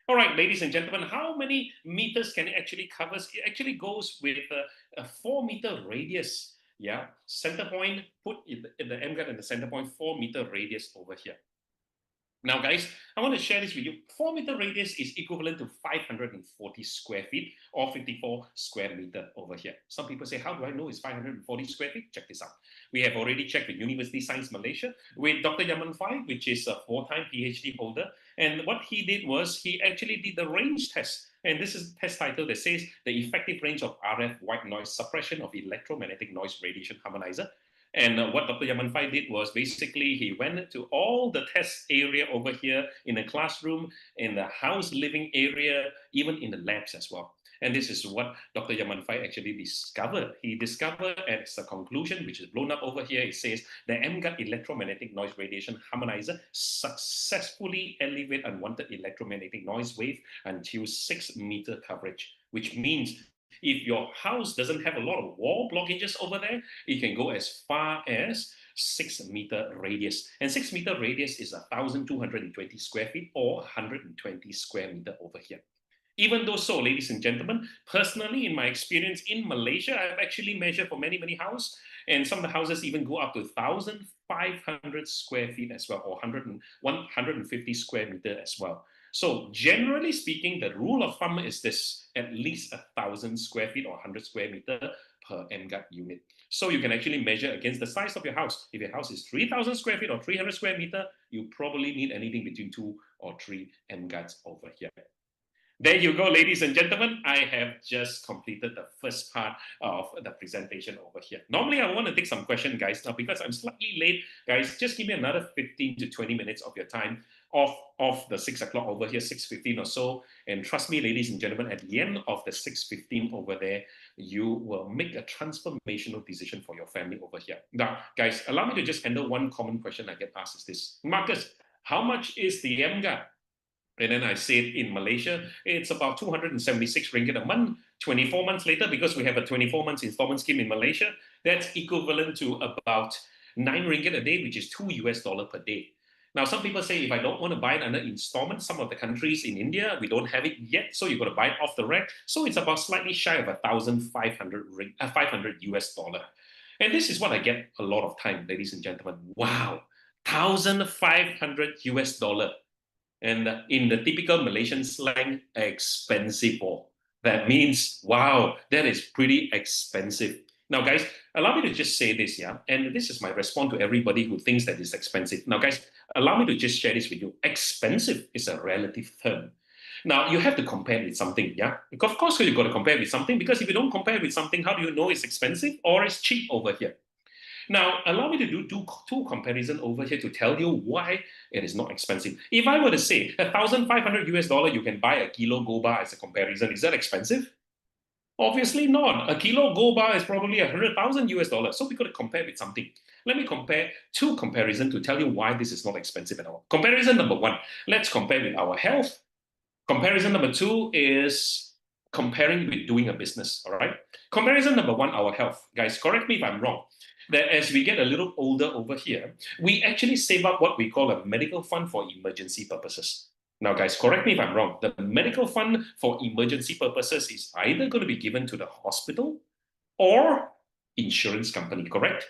All right, ladies and gentlemen, how many meters can it actually cover? It actually goes with a 4-meter radius. Yeah, center point, put in the emGuarde in the center point, 4-meter radius over here. Now, guys, I want to share this with you. 4-meter radius is equivalent to 540 square feet or 54 square meter over here. Some people say, how do I know it's 540 square feet? Check this out. We have already checked with University Science Malaysia with Dr. Yaman Fai, which is a 4-time PhD holder. And what he did was he actually did the range test. And this is a test title that says the effective range of RF white noise suppression of electromagnetic noise radiation harmonizer. And what Dr. Yaman Fai did was basically he went to all the test area over here in the classroom, in the house living area, even in the labs as well. And this is what Dr. Yaman Fai actually discovered. He discovered as a conclusion, which is blown up over here, it says the emGuarde electromagnetic noise radiation harmonizer successfully elevate unwanted electromagnetic noise wave until 6-meter coverage, which means if your house doesn't have a lot of wall blockages over there, it can go as far as 6-meter radius. And 6-meter radius is 1,220 square feet or 120 square meter over here. Even though so, ladies and gentlemen, personally, in my experience in Malaysia, I've actually measured for many, many houses, and some of the houses even go up to 1,500 square feet as well, or 150 square meter as well. So generally speaking, the rule of thumb is this, at least 1,000 square feet or 100 square meter per emGuarde unit. So you can actually measure against the size of your house. If your house is 3,000 square feet or 300 square meter, you probably need anything between 2 or 3 emGuardes over here. There you go, ladies and gentlemen. I have just completed the first part of the presentation over here. Normally, I want to take some questions, guys. Now, because I'm slightly late, guys, just give me another 15 to 20 minutes of your time off the 6 o'clock over here, 6:15 or so. And trust me, ladies and gentlemen, at the end of the 6:15 over there, you will make a transformational decision for your family over here. Now, guys, allow me to just handle one common question I get asked is this. Marcus, how much is the emGuarde? And then I said in Malaysia, it's about 276 ringgit a month. 24 months later, because we have a 24 months installment scheme in Malaysia, that's equivalent to about 9 ringgit a day, which is $2 per day. Now, some people say if I don't want to buy it under installment, some of the countries in India, we don't have it yet, so you've got to buy it off the rack. So it's about slightly shy of 500 US dollar. And this is what I get a lot of time, ladies and gentlemen. Wow, 1,500 US dollar. And in the typical Malaysian slang, expensive. That means, wow, that is pretty expensive. Now, guys, allow me to just say this, yeah? And this is my response to everybody who thinks that it's expensive. Now, guys, allow me to just share this with you. Expensive is a relative term. Now, you have to compare it with something, yeah? Of course, you've got to compare it with something, because if you don't compare it with something, how do you know it's expensive or it's cheap over here? Now, allow me to do two comparisons over here to tell you why it is not expensive. If I were to say 1,500 US dollar, you can buy a kilo gold bar as a comparison, is that expensive? Obviously not. A kilo gold bar is probably 100,000 US dollars. So we got to compare with something. Let me compare two comparisons to tell you why this is not expensive at all. Comparison number one, let's compare with our health. Comparison number two is comparing with doing a business, all right? Comparison number one, our health. Guys, correct me if I'm wrong. That as we get a little older over here, we actually save up what we call a medical fund for emergency purposes. Now, guys, correct me if I'm wrong. The medical fund for emergency purposes is either going to be given to the hospital or insurance company, correct?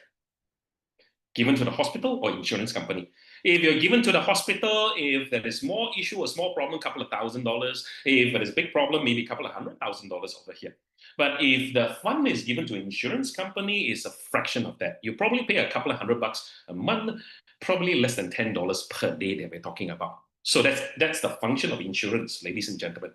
Given to the hospital or insurance company. If you're given to the hospital, if there is more issue, a small problem, a couple of $1,000. If there is a big problem, maybe a couple of $100,000 over here. But if the fund is given to an insurance company, it's a fraction of that. You probably pay a couple of $100 a month, probably less than $10 per day that we're talking about. So that's the function of insurance, ladies and gentlemen.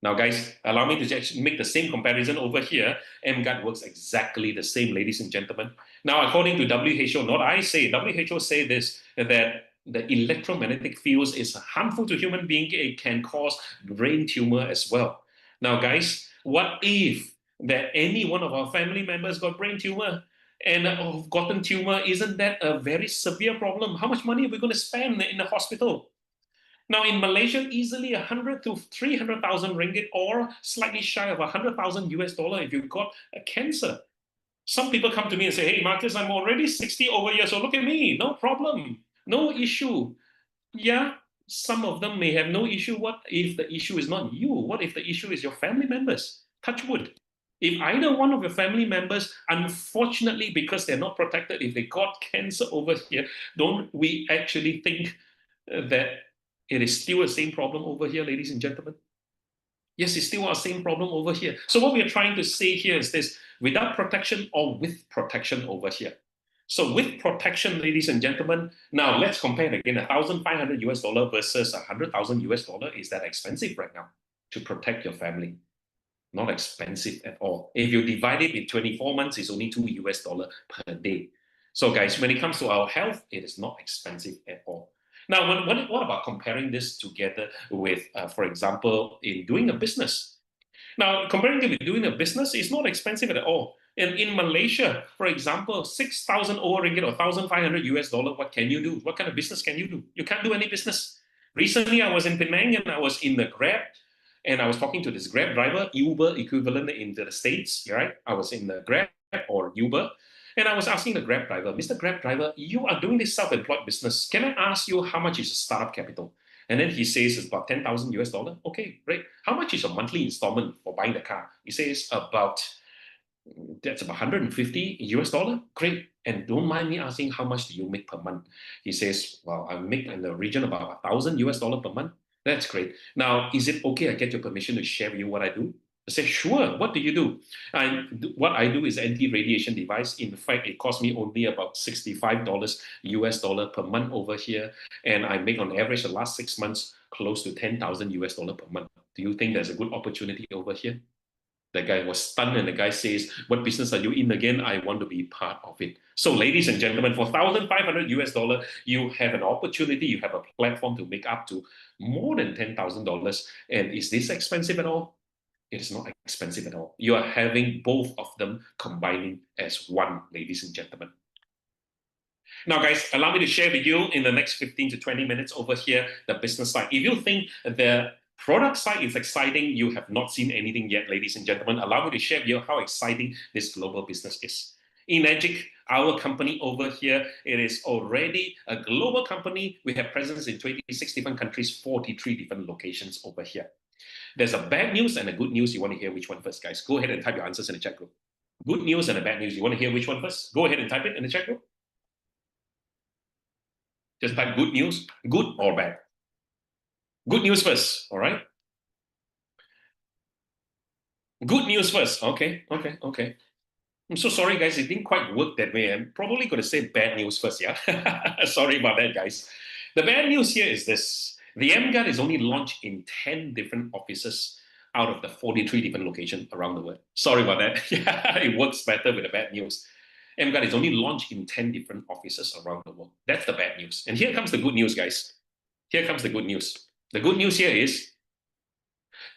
Now, guys, allow me to just make the same comparison over here. emGuarde works exactly the same, ladies and gentlemen. Now, according to WHO, not I say, WHO say this, that the electromagnetic fields is harmful to human being. It can cause brain tumor as well. Now, guys, what if that any one of our family members got brain tumor? and gotten tumor, isn't that a very severe problem? How much money are we going to spend in the hospital? Now, in Malaysia, easily 100 to 300,000 ringgit, or slightly shy of 100,000 US dollar if you've got a cancer. Some people come to me and say, hey, Marcus, I'm already 60 over years old. Look at me, no problem, no issue. Yeah, some of them may have no issue. What if the issue is not you? What if the issue is your family members? Touch wood. If either one of your family members, unfortunately, because they're not protected, if they got cancer over here, don't we actually think that it is still the same problem over here, ladies and gentlemen? Yes, it's still our same problem over here. So what we are trying to say here is this: without protection or with protection over here. So with protection, ladies and gentlemen, now let's compare it again. 1,500 US dollar versus 100,000 US dollar. Is that expensive right now to protect your family? Not expensive at all. If you divide it in 24 months, it's only 2 US dollar per day. So guys, when it comes to our health, it is not expensive at all. Now, what about comparing this together with, for example, in doing a business? Now, comparing it with doing a business, it's not expensive at all. And in Malaysia, for example, 6,000 ringgit or 1,500 US dollar, what can you do? What kind of business can you do? You can't do any business. Recently, I was in Penang and I was in the Grab, and I was talking to this Grab driver, Uber equivalent in the States, right? I was in the Grab or Uber, and I was asking the Grab driver, Mr. Grab driver, you are doing this self-employed business. Can I ask you how much is the startup capital? And then he says it's about 10,000 US dollar. Okay, great. How much is your monthly installment for buying the car? He says that's about 150 US dollar. Great. And don't mind me asking, how much do you make per month? He says, well, I make in the region about 1,000 US dollar per month. That's great. Now, is it okay I get your permission to share with you what I do? I said, sure. What do you do? What I do is anti-radiation device. In fact, it cost me only about $65 US dollar per month over here. And I make on average the last 6 months close to 10,000 US dollar per month. Do you think there's a good opportunity over here? The guy was stunned, and the guy says, what business are you in again? I want to be part of it. So ladies and gentlemen, for 1,500 US dollar, you have an opportunity, you have a platform to make up to more than $10,000. And is this expensive at all? It is not expensive at all. You are having both of them combining as one, ladies and gentlemen. Now, guys, allow me to share with you in the next 15 to 20 minutes over here, the business side. If you think the product side is exciting, you have not seen anything yet, ladies and gentlemen. Allow me to share with you how exciting this global business is. emGuarde, our company over here, it is already a global company. We have presence in 26 different countries, 43 different locations over here. There's a bad news and a good news. You want to hear which one first, guys? Go ahead and type your answers in the chat group. Good news and a bad news. You want to hear which one first? Go ahead and type it in the chat group. Just type good news, good or bad. Good news first, all right? Good news first. Okay. I'm so sorry, guys. It didn't quite work that way. I'm probably going to say bad news first, yeah? Sorry about that, guys. The bad news here is this. The emGuarde is only launched in 10 different offices out of the 43 different locations around the world. Sorry about that. Yeah, it works better with the bad news. emGuarde is only launched in 10 different offices around the world. That's the bad news. And here comes the good news, guys. Here comes the good news. The good news here is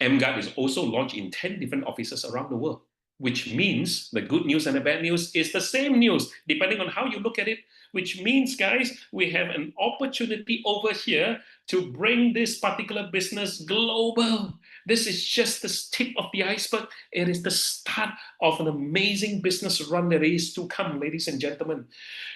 emGuarde is also launched in 10 different offices around the world, which means the good news and the bad news is the same news, depending on how you look at it, which means, guys, we have an opportunity over here to bring this particular business global. This is just the tip of the iceberg. It is the start of an amazing business run that is to come, ladies and gentlemen.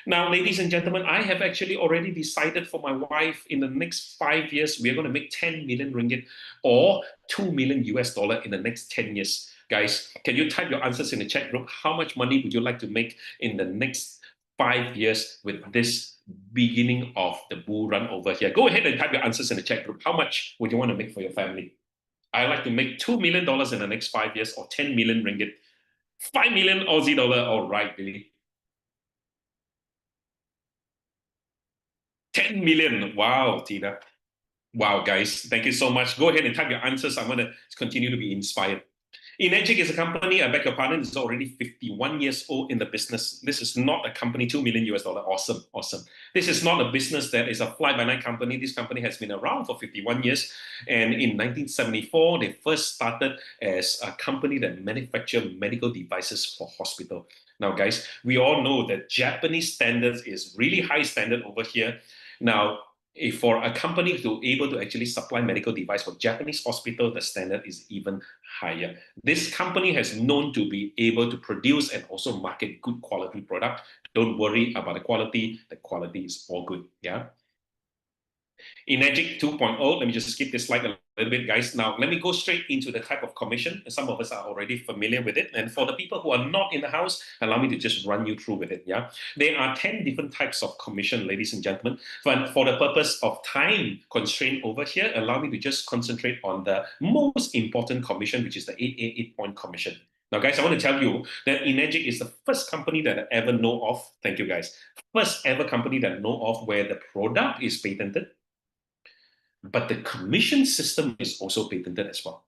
Now, ladies and gentlemen, I have actually already decided for my wife in the next 5 years, we're going to make 10 million ringgit or 2 million US dollar in the next 10 years. Guys, can you type your answers in the chat group? How much money would you like to make in the next 5 years with this beginning of the bull run over here? Go ahead and type your answers in the chat group. How much would you want to make for your family? I like to make $2 million in the next 5 years or 10 million ringgit. 5 million Aussie dollar. All right, Billy. 10 million. Wow, Tina. Wow, guys. Thank you so much. Go ahead and type your answers. I'm going to continue to be inspired. emGuarde is a company, I beg your pardon, is already 51 years old in the business. This is not a company, 2 million US dollar. Awesome. This is not a business that is a fly-by-night company. This company has been around for 51 years. And in 1974, they first started as a company that manufactured medical devices for hospital. Now, guys, we all know that Japanese standards is really high standard over here. Now, if for a company to able to actually supply medical device for Japanese hospital, the standard is even higher. This company has known to be able to produce and also market good quality product. Don't worry about the quality. The quality is all good. Yeah. emGuarde 2.0, let me just skip this slide a little bit, guys. Now, let me go straight into the type of commission. Some of us are already familiar with it. And for the people who are not in the house, allow me to just run you through with it, yeah? There are 10 different types of commission, ladies and gentlemen. But for the purpose of time constraint over here, allow me to just concentrate on the most important commission, which is the 888-point commission. Now, guys, I want to tell you that emGuarde is the first company that I ever know of. Thank you, guys. First ever company that I know of where the product is patented, but the commission system is also patented as well.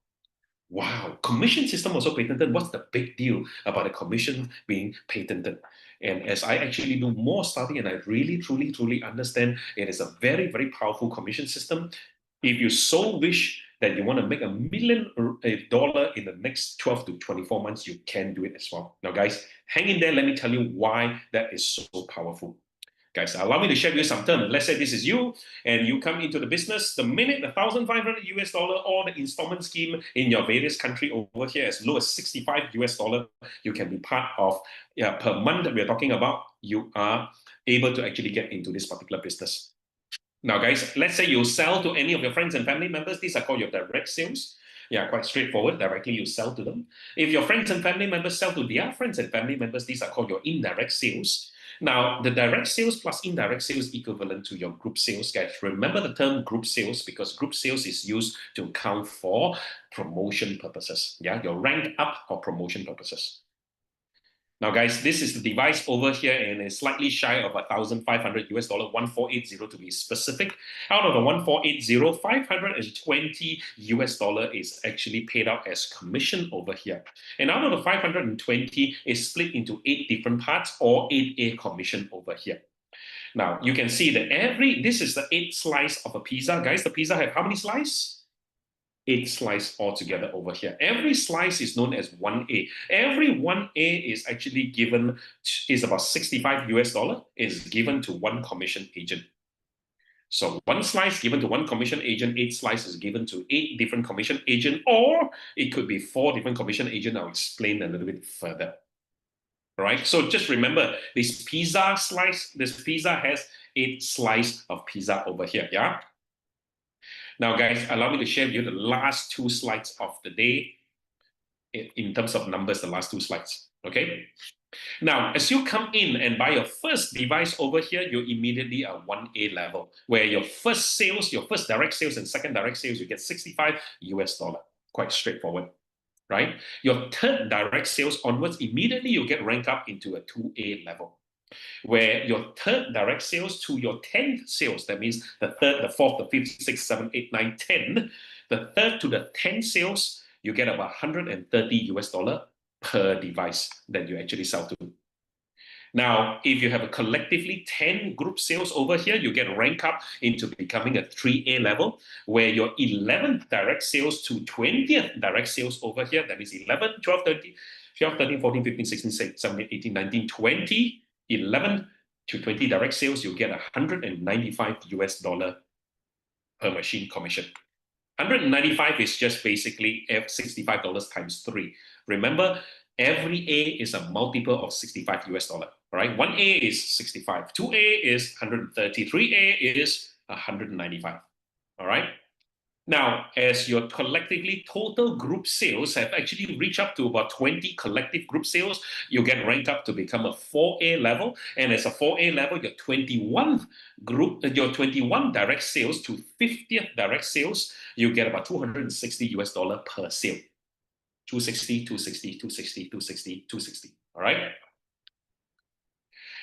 Wow, commission system also patented. What's the big deal about the commission being patented? And as I actually do more study and I really, truly understand, it is a very, very powerful commission system. If you so wish that you want to make $1 million in the next 12 to 24 months, you can do it as well. Now, guys, hang in there. Let me tell you why that is so powerful. Guys, allow me to share with you some terms. Let's say this is you, and you come into the business. The minute $1,500 or the installment scheme in your various country over here, as low as $65 you can be part of. Yeah, per month that we're talking about, you are able to actually get into this particular business. Now, guys, let's say you sell to any of your friends and family members. These are called your direct sales. Yeah, quite straightforward. Directly you sell to them. If your friends and family members sell to their friends and family members, these are called your indirect sales. Now, the direct sales plus indirect sales equivalent to your group sales, guys. Remember the term group sales because group sales is used to account for promotion purposes. Yeah, your rank up or promotion purposes. Now, guys, this is the device over here and it's slightly shy of $1,500, 1480 to be specific. Out of the 1480, $520 is actually paid out as commission over here. And out of the 520 is split into 8 different parts or 8A commission over here. Now, you can see that this is the 8 slice of a pizza. Guys, the pizza have how many slices? 8 slices altogether over here. Every slice is known as 1A. Every 1A is actually given, is about $65, is given to one commission agent. So 1 slice given to 1 commission agent, 8 slices given to 8 different commission agent, or it could be 4 different commission agent. I'll explain a little bit further. All right, so just remember this pizza slice, this pizza has 8 slices of pizza over here, yeah? Now, guys, allow me to share with you the last 2 slides of the day in terms of numbers, the last 2 slides, okay? Now, as you come in and buy your first device over here, you immediately are 1A level, where your first sales, your first direct sales and second direct sales, you get $65. Quite straightforward, right? Your third direct sales onwards, immediately you get ranked up into a 2A level, where your third direct sales to your 10th sales, that means the third, the fourth, the fifth, sixth, seventh, eighth, ninth, 10, the third to the 10th sales, you get about $130 per device that you actually sell to. Now, if you have a collectively 10 group sales over here, you get ranked up into becoming a 3A level, where your 11th direct sales to 20th direct sales over here, that is 11, 12, 13, 14, 15, 16, 17, 18, 19, 20, 11 to 20 direct sales, you get $195 per machine commission. 195 is just basically $65 times 3. Remember, every A is a multiple of $65, right? 1A is 65, 2A is 130, 3A is 195, all right? Now, as your collectively total group sales have actually reached up to about 20 collective group sales, you get ranked up to become a 4A level. And as a 4A level, your 21 direct sales to 50th direct sales, you get about $260 per sale. 260, 260, 260, 260, 260, all right?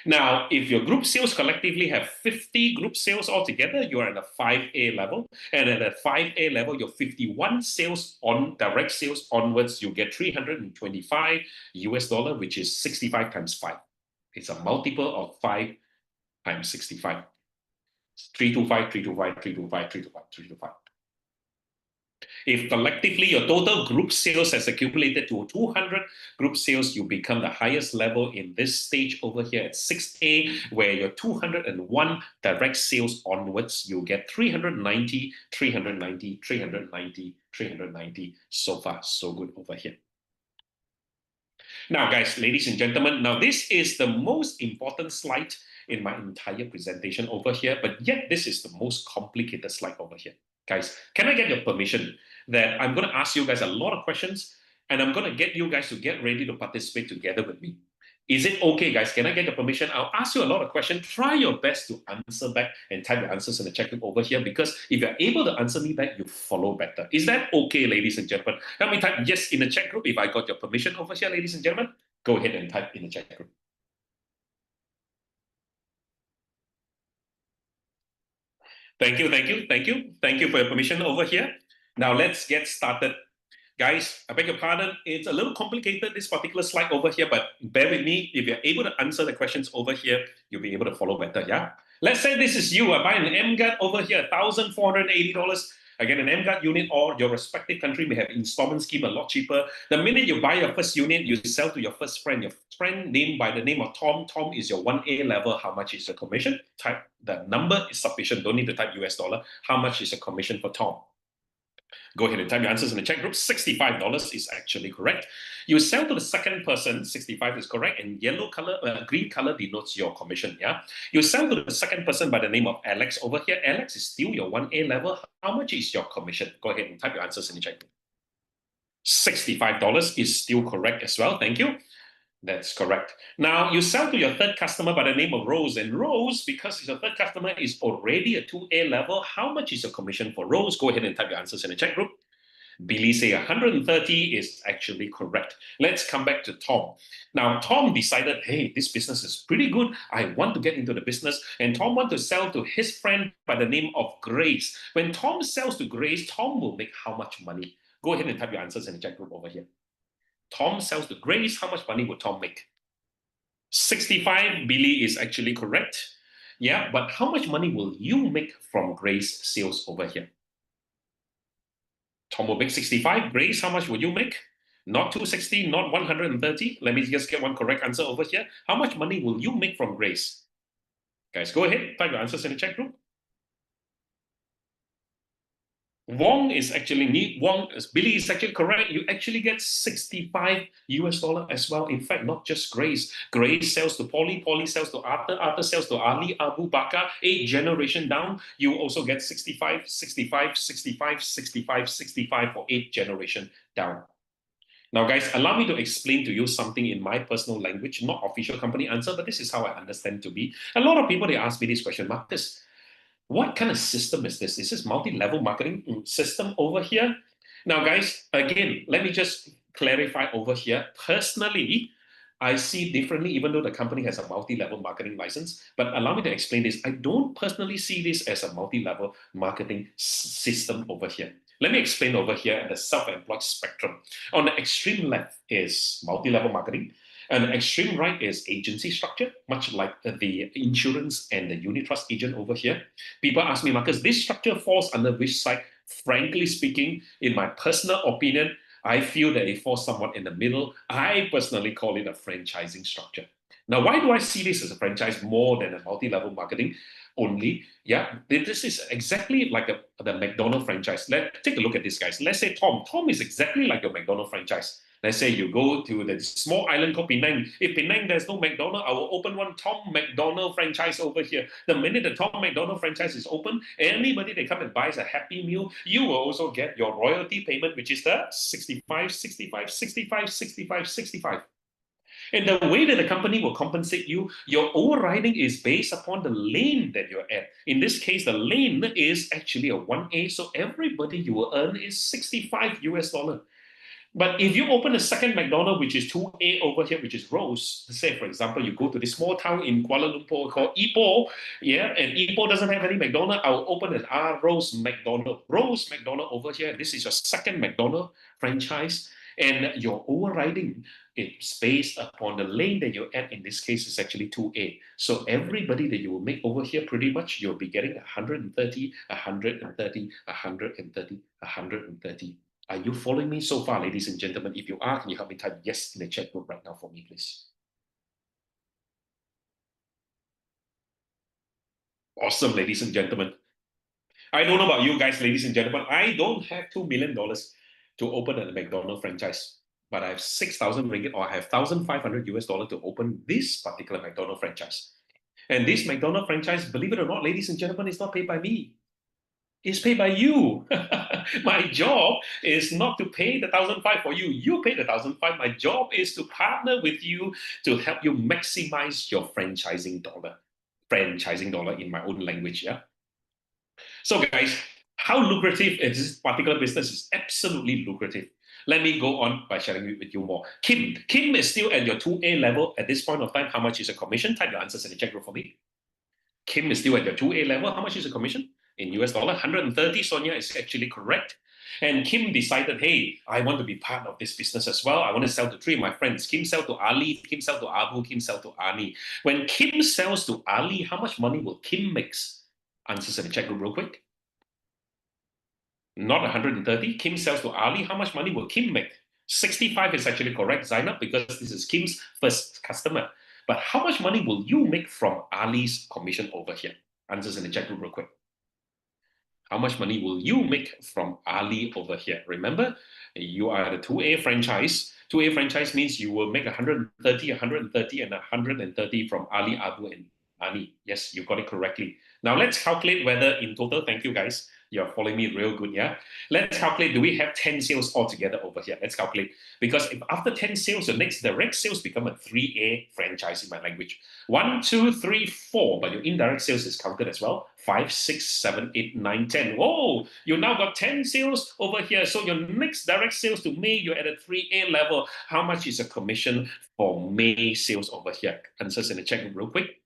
Now, if your group sales collectively have 50 group sales altogether, you are at a 5A level. And at a 5A level, your 51 sales on direct sales onwards, you get $325, which is 65 times 5. It's a multiple of 5 times 65. 325, 325, 325, 325, 325. If collectively your total group sales has accumulated to 200 group sales, you become the highest level in this stage over here at 6A, where your 201 direct sales onwards, you get 390, 390, 390, 390. So far, so good over here. Now, guys, ladies and gentlemen, now this is the most important slide in my entire presentation over here, but yet this is the most complicated slide over here. Guys, can I get your permission that I'm going to ask you guys a lot of questions and I'm going to get you guys to get ready to participate together with me? Is it okay, guys? Can I get your permission? I'll ask you a lot of questions. Try your best to answer back and type your answers in the chat group over here, because if you're able to answer me back, you follow better. Is that okay, ladies and gentlemen? Help me type yes in the chat group if I got your permission over here, ladies and gentlemen. Go ahead and type in the chat group. Thank you, thank you, thank you. Thank you for your permission over here. Now let's get started. Guys, I beg your pardon. It's a little complicated, this particular slide over here, but bear with me. If you're able to answer the questions over here, you'll be able to follow better, yeah? Let's say this is you. I buy an emGuarde over here, $1,480. I get an emGuarde unit, or your respective country may have installment scheme a lot cheaper. The minute you buy your first unit, you sell to your first friend. Your friend named by the name of Tom. Tom is your 1A level. How much is the commission? Type the number is sufficient. Don't need to type US dollar. How much is the commission for Tom? Go ahead and type your answers in the chat group. $65 is actually correct. You sell to the second person, 65 is correct, and yellow color, green color denotes your commission, yeah? You sell to the second person by the name of Alex over here. Alex is still your 1A level. How much is your commission? Go ahead and type your answers in the chat group. $65 is still correct as well. Thank you. That's correct. Now, you sell to your third customer by the name of Rose. And Rose, because your third customer is already a 2A level, how much is your commission for Rose? Go ahead and type your answers in the chat group. Billy say 130 is actually correct. Let's come back to Tom. Now, Tom decided, hey, this business is pretty good. I want to get into the business. And Tom wants to sell to his friend by the name of Grace. When Tom sells to Grace, Tom will make how much money? Go ahead and type your answers in the chat group over here. Tom sells to Grace. How much money would Tom make? 65. Billy is actually correct. Yeah, but how much money will you make from Grace sales over here? Tom will make 65. Grace, how much will you make? Not 260, not 130. Let me just get one correct answer over here. How much money will you make from Grace? Guys, go ahead. Type your answers in the chat group. Wong is actually Billy is actually correct. You actually get 65 US dollar as well. In fact, not just Grace. Grace sells to Polly, Polly sells to Arthur, Arthur sells to Ali, Abu Bakar, 8 generation down. You also get 65, 65, 65, 65, 65 for 8 generation down. Now, guys, allow me to explain to you something in my personal language, not official company answer, but this is how I understand to be. A lot of people, they ask me this question, Marcus, what kind of system is this? Is this multi-level marketing system over here? Now, guys, again, let me just clarify over here. Personally, I see differently, even though the company has a multi-level marketing license. But allow me to explain this. I don't personally see this as a multi-level marketing system over here. Let me explain over here at the self-employed spectrum. On the extreme left is multi-level marketing. And the extreme right is agency structure, much like the insurance and the unit trust agent over here. People ask me, Marcus, this structure falls under which side? Frankly speaking, in my personal opinion, I feel that it falls somewhat in the middle. I personally call it a franchising structure. Now, why do I see this as a franchise more than a multi-level marketing only? Yeah, this is exactly like the McDonald's franchise. Let's take a look at this, guys. Let's say Tom. Tom is exactly like your McDonald's franchise. Let's say you go to the small island called Penang. If Penang there's no McDonald's, I will open one Tom McDonald franchise over here. The minute the Tom McDonald franchise is open, anybody that come and buys a Happy Meal, you will also get your royalty payment, which is the 65, 65, 65, 65, 65. And the way that the company will compensate you, your overriding is based upon the lane that you're at. In this case, the lane is actually a 1A, so everybody you will earn is 65 US dollar. But if you open a second McDonald's, which is 2A over here, which is Rose, say, for example, you go to this small town in Kuala Lumpur called Ipoh, yeah, and Ipoh doesn't have any McDonald's, I'll open an Rose McDonald. Rose McDonald over here, this is your second McDonald's franchise. And your overriding, it's based upon the lane that you're at. In this case, is actually 2A. So everybody that you will make over here, pretty much, you'll be getting 130, 130, 130, 130. Are you following me so far, ladies and gentlemen? If you are, can you help me type yes in the chat group right now for me, please? Awesome, ladies and gentlemen. I don't know about you guys, ladies and gentlemen. I don't have $2 million to open a McDonald's franchise, but I have 6,000 ringgit, or I have 1,500 US dollar to open this particular McDonald's franchise. And this McDonald's franchise, believe it or not, ladies and gentlemen, is not paid by me. It's paid by you. My job is not to pay the 1,500 for you. You pay the 1,500. My job is to partner with you to help you maximize your franchising dollar. Franchising dollar in my own language, yeah? So guys, how lucrative is this particular business? Is absolutely lucrative. Let me go on by sharing it with you more. Kim is still at your 2A level at this point of time. How much is a commission? Type your answers in the chat group for me. Kim is still at your 2A level. How much is a commission? In US dollar, 130, Sonia is actually correct. And Kim decided, hey, I want to be part of this business as well. I want to sell to 3 of my friends. Kim sell to Ali, Kim sell to Abu, Kim sell to Ani. When Kim sells to Ali, how much money will Kim make? Answers in the chat group real quick. Not 130. Kim sells to Ali. How much money will Kim make? 65 is actually correct, Zainab, because this is Kim's first customer. But how much money will you make from Ali's commission over here? Answers in the chat group real quick. How much money will you make from Ali over here? Remember, you are the 2A franchise. 2A franchise means you will make 130, 130, and 130 from Ali, Abu, and Ani. Yes, you got it correctly. Now let's calculate whether in total, thank you guys, you're following me real good, yeah? Let's calculate, do we have 10 sales altogether over here? Let's calculate. Because if after 10 sales, your next direct sales become a 3A franchise in my language. 1, 2, 3, 4, but your indirect sales is counted as well. 5, 6, 7, 8, 9, 10. Whoa, you now got 10 sales over here. So your next direct sales to May, you're at a 3A level. How much is a commission for May sales over here? Answers in the chat real quick.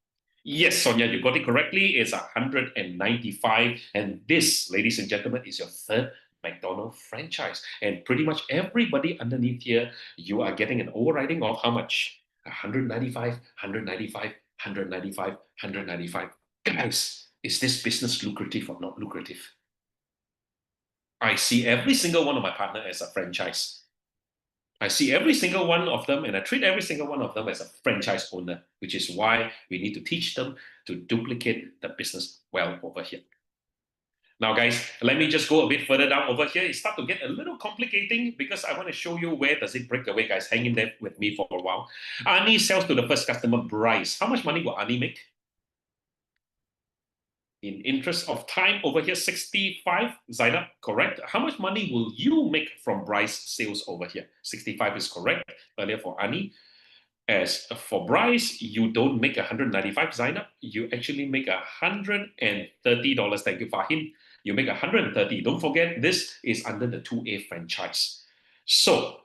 Yes, Sonia, you got it correctly. It's 195. And this, ladies and gentlemen, is your third McDonald's franchise. And pretty much everybody underneath here, you are getting an overriding of how much? 195, 195, 195, 195. Guys, is this business lucrative or not lucrative? I see every single one of my partners as a franchise. I see every single one of them and I treat every single one of them as a franchise owner, which is why we need to teach them to duplicate the business well over here. Now, guys, let me just go a bit further down over here. It starts to get a little complicating because I want to show you where does it break away, guys. Hang in there with me for a while. Ani sells to the first customer, Bryce. How much money will Ani make? In interest of time, over here, 65, Zainab, correct. How much money will you make from Bryce sales over here? 65 is correct, earlier for Ani. As for Bryce, you don't make 195, Zainab. You actually make $130. Thank you, Fahim. You make 130. Don't forget, this is under the 2A franchise. So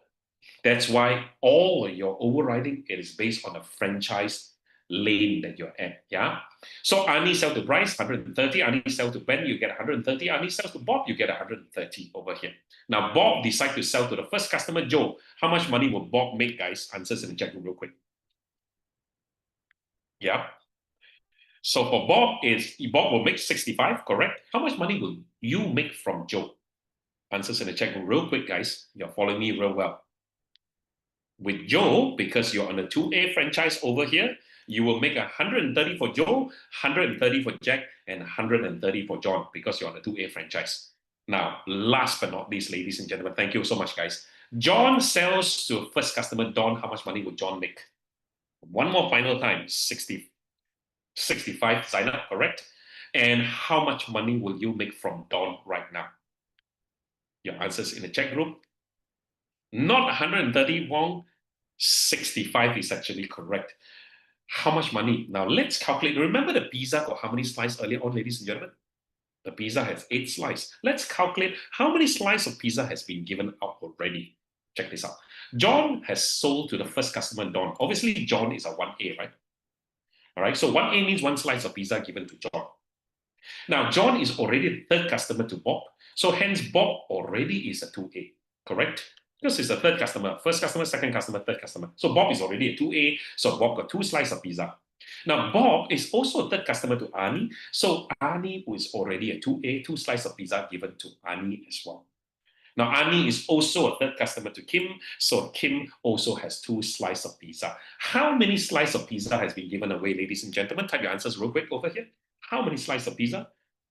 that's why all your overriding, it is based on a franchise lane that you're at, yeah? So Ani sell to Bryce, 130. Ani sell to Ben, you get 130. Ani sells to Bob, you get 130 over here. Now, Bob decides to sell to the first customer, Joe. How much money will Bob make, guys? Answers in the chat room real quick. Yeah. So for Bob, Bob will make 65, correct? How much money will you make from Joe? Answers in the chat room real quick, guys. You're following me real well. With Joe, because you're on a 2A franchise over here, you will make 130 for Joe, 130 for Jack, and 130 for John because you're on a 2A franchise. Now, last but not least, ladies and gentlemen, thank you so much, guys. John sells to first customer, Don. How much money will John make? One more final time, 65, Zainab, correct? And how much money will you make from Don right now? Your answers in the chat group. Not 130, Wong. 65 is actually correct. How much money? Now let's calculate. Remember the pizza got how many slices earlier on, ladies and gentlemen? The pizza has 8 slices. Let's calculate how many slices of pizza has been given out already. Check this out. John has sold to the first customer, Don. Obviously, John is a 1A, right? All right, so 1A means 1 slice of pizza given to John. Now, John is already the third customer to Bob. So hence, Bob already is a 2A, correct? Because it's the third customer. First customer, second customer, third customer. So Bob is already a 2A. So Bob got 2 slices of pizza. Now, Bob is also a third customer to Ani. So Ani is already a 2A, 2 slices of pizza given to Ani as well. Now, Ani is also a third customer to Kim. So Kim also has 2 slices of pizza. How many slices of pizza has been given away, ladies and gentlemen? Type your answers real quick over here. How many slices of pizza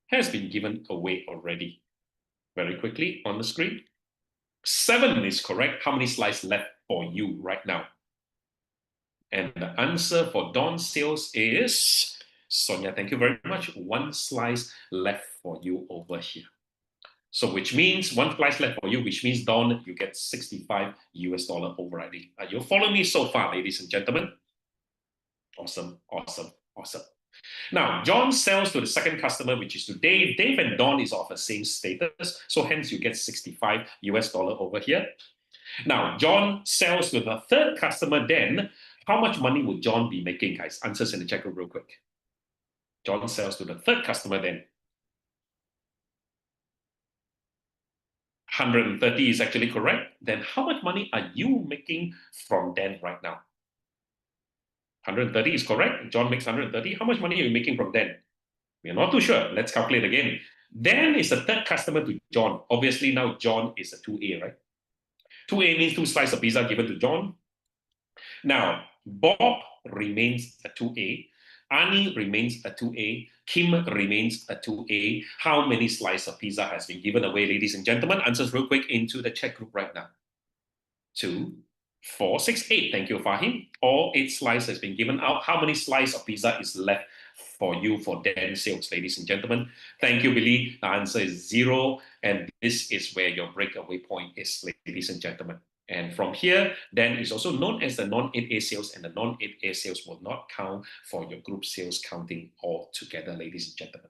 has been given away already? Very quickly on the screen. 7 is correct. How many slices left for you right now? And the answer for Dawn's sales is, Sonia, thank you very much. 1 slice left for you over here. So which means 1 slice left for you, which means Dawn, you get $65 overriding. Are you following me so far, ladies and gentlemen? Awesome, awesome, awesome. Now, John sells to the second customer, which is to Dave. Dave and Dawn is of the same status, so hence you get $65 over here. Now, John sells to the third customer, then how much money would John be making, guys? Answers in the chat room real quick. John sells to the third customer, then 130 is actually correct. Then how much money are you making from Dan right now? 130 is correct. John makes 130. How much money are you making from Dan? We're not too sure. Let's calculate again. Dan is the third customer to John. Obviously, now John is a 2A, right? 2A means 2 slices of pizza given to John. Now, Bob remains a 2A. Ani remains a 2A. Kim remains a 2A. How many slices of pizza has been given away, ladies and gentlemen? Answers real quick into the chat group right now. 2, 4, 6, 8. Thank you, Fahim. All 8 slices has been given out. How many slices of pizza is left for you for Dan sales, ladies and gentlemen? Thank you, Billy. The answer is 0. And this is where your breakaway point is, ladies and gentlemen. And from here, Dan is also known as the non-8A sales, and the non-8A sales will not count for your group sales counting all together, ladies and gentlemen.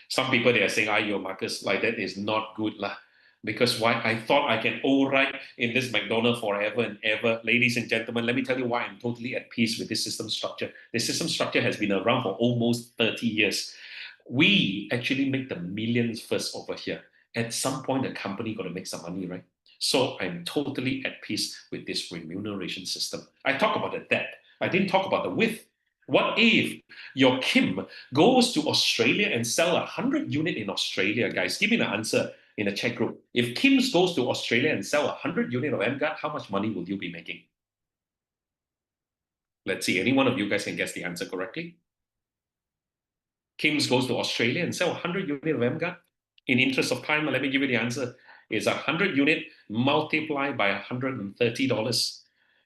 Some people, they are saying, yo, Marcus, like that is not good lah. Because why? I thought I can override in this McDonald's forever and ever. Ladies and gentlemen, let me tell you why I'm totally at peace with this system structure. This system structure has been around for almost 30 years. We actually make the millions first over here. At some point, the company got to make some money, right? So I'm totally at peace with this remuneration system. I talk about the depth. I didn't talk about the width. What if your Kim goes to Australia and sell 100 units in Australia, guys? Give me the answer in the chat group. If Kim's goes to Australia and sell 100 units of emGuarde, how much money will you be making? Let's see. Any one of you guys can guess the answer correctly? Kim's goes to Australia and sell 100 units of emGuarde. In interest of time, let me give you the answer. It's 100 units multiplied by $130,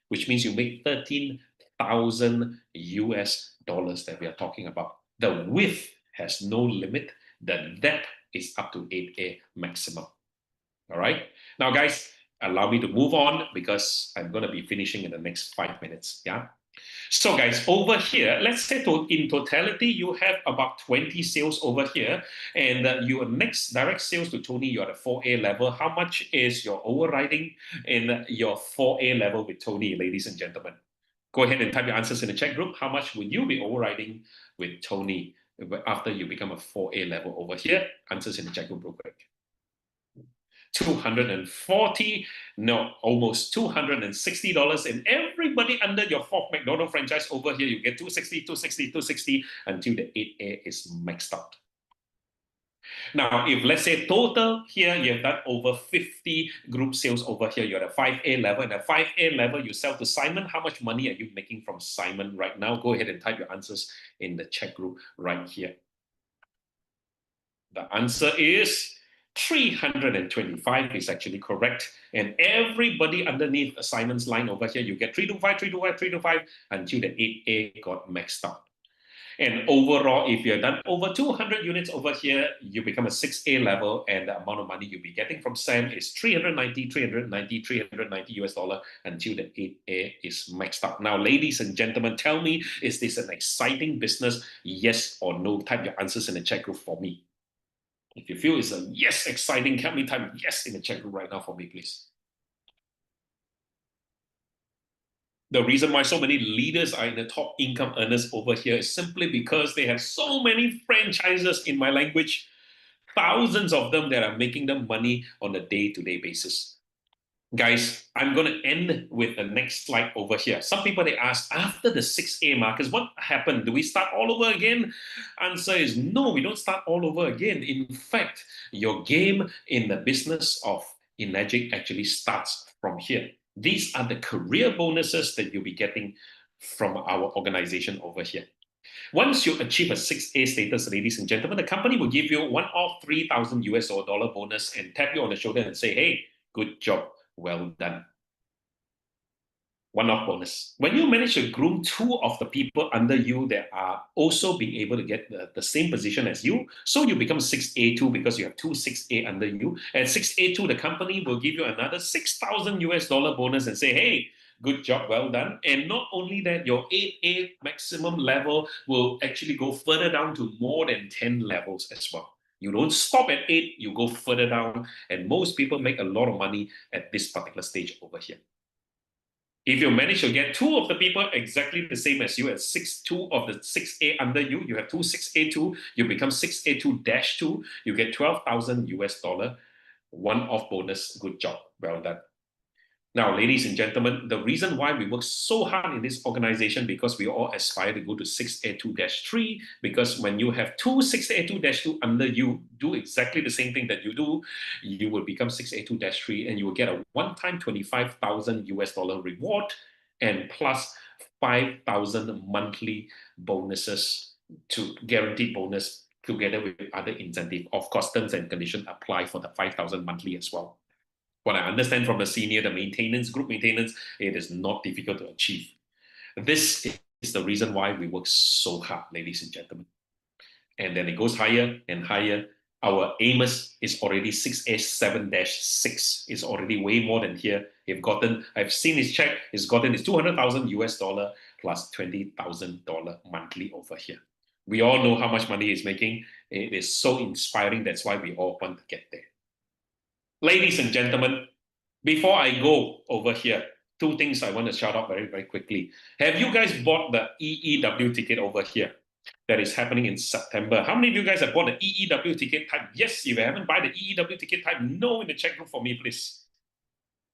which means you make 13,000 US dollars that we are talking about. The width has no limit. The depth is up to 8A maximum. All right. Now, guys, allow me to move on because I'm going to be finishing in the next 5 minutes. Yeah. So guys, over here, let's say in totality, you have about 20 sales over here, and your next direct sales to Tony, you're at a 4A level. How much is your overriding in your 4A level with Tony, ladies and gentlemen? Go ahead and type your answers in the chat group. How much would you be overriding with Tony after you become a 4A level over here? Answers in the chat group real quick. 240, no, almost $260. And everybody under your 4th McDonald's franchise over here, you get 260, 260, 260 until the 8A is maxed out. Now, if let's say total here, you have done over 50 group sales over here, you're at a 5A level, and at 5A level, you sell to Simon. How much money are you making from Simon right now? Go ahead and type your answers in the chat group right here. The answer is 325 is actually correct. And everybody underneath Simon's line over here, you get 325, 325, 325 until the 8A got maxed out. And overall, if you're done over 200 units over here, you become a 6A level, and the amount of money you'll be getting from Sam is 390 US dollar until the 8A is maxed out. Now, ladies and gentlemen, tell me, is this an exciting business? Yes or no? Type your answers in the chat group for me. If you feel it's a yes, exciting, can we type yes in the chat group right now for me, please? The reason why so many leaders are in the top income earners over here is simply because they have so many franchises, in my language, thousands of them that are making them money on a day-to-day basis. Guys, I'm going to end with the next slide over here. Some people, they ask, after the 6A, Marcus, what happened? Do we start all over again? Answer is no, we don't start all over again. In fact, your game in the business of emGuarde actually starts from here. These are the career bonuses that you'll be getting from our organization over here. Once you achieve a 6A status, ladies and gentlemen, the company will give you one-off $3,000 bonus and tap you on the shoulder and say, hey, good job. Well done. One-off bonus. When you manage to groom 2 of the people under you that are also being able to get the same position as you, so you become 6A2 because you have 2 6A under you. And 6A2, the company will give you another $6,000 bonus and say, hey, good job, well done. And not only that, your 8A maximum level will actually go further down to more than 10 levels as well. You don't stop at 8, you go further down, and most people make a lot of money at this particular stage over here. If you manage to get 2 of the people exactly the same as you, as 2 of the 6A under you, you have 2 6A2, you become 6A2-2, you get $12,000 one-off bonus. Good job, well done. Now, ladies and gentlemen, the reason why we work so hard in this organization, because we all aspire to go to 6A2-3, because when you have 2 6A2-2 under you, do exactly the same thing that you do, you will become 6A2-3 and you will get a one-time $25,000 reward and plus 5,000 monthly bonuses, to guaranteed bonus, together with other incentive. Of course, terms and conditions apply for the 5,000 monthly as well. What I understand from the senior, the maintenance, group maintenance, it is not difficult to achieve. This is the reason why we work so hard, ladies and gentlemen. And then it goes higher and higher. Our Amos is already 6A7-6. It's already way more than here. I've seen his check, he's gotten his $200,000 plus $20,000 monthly over here. We all know how much money he's making. It is so inspiring. That's why we all want to get there. Ladies and gentlemen, before I go over here, 2 things I want to shout out very, very quickly. Have you guys bought the EEW ticket over here that is happening in September? How many of you guys have bought the EEW ticket? Type yes. If you haven't bought the EEW ticket, type no in the chat group for me, please.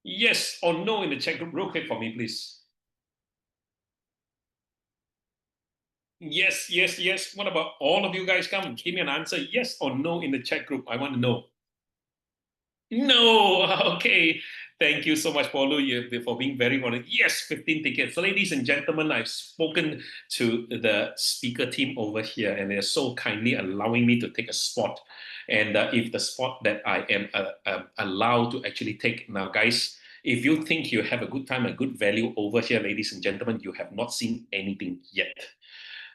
Yes or no in the chat group real quick for me, please. Yes, yes, yes. What about all of you guys? Come, give me an answer. Yes or no in the chat group. I want to know. No, okay. Thank you so much, Paulo, for being very honest. Yes, 15 tickets. So, ladies and gentlemen, I've spoken to the speaker team over here, and they're so kindly allowing me to take a spot. And if the spot that I am allowed to actually take now, guys, if you think you have a good time, a good value over here, ladies and gentlemen, you have not seen anything yet.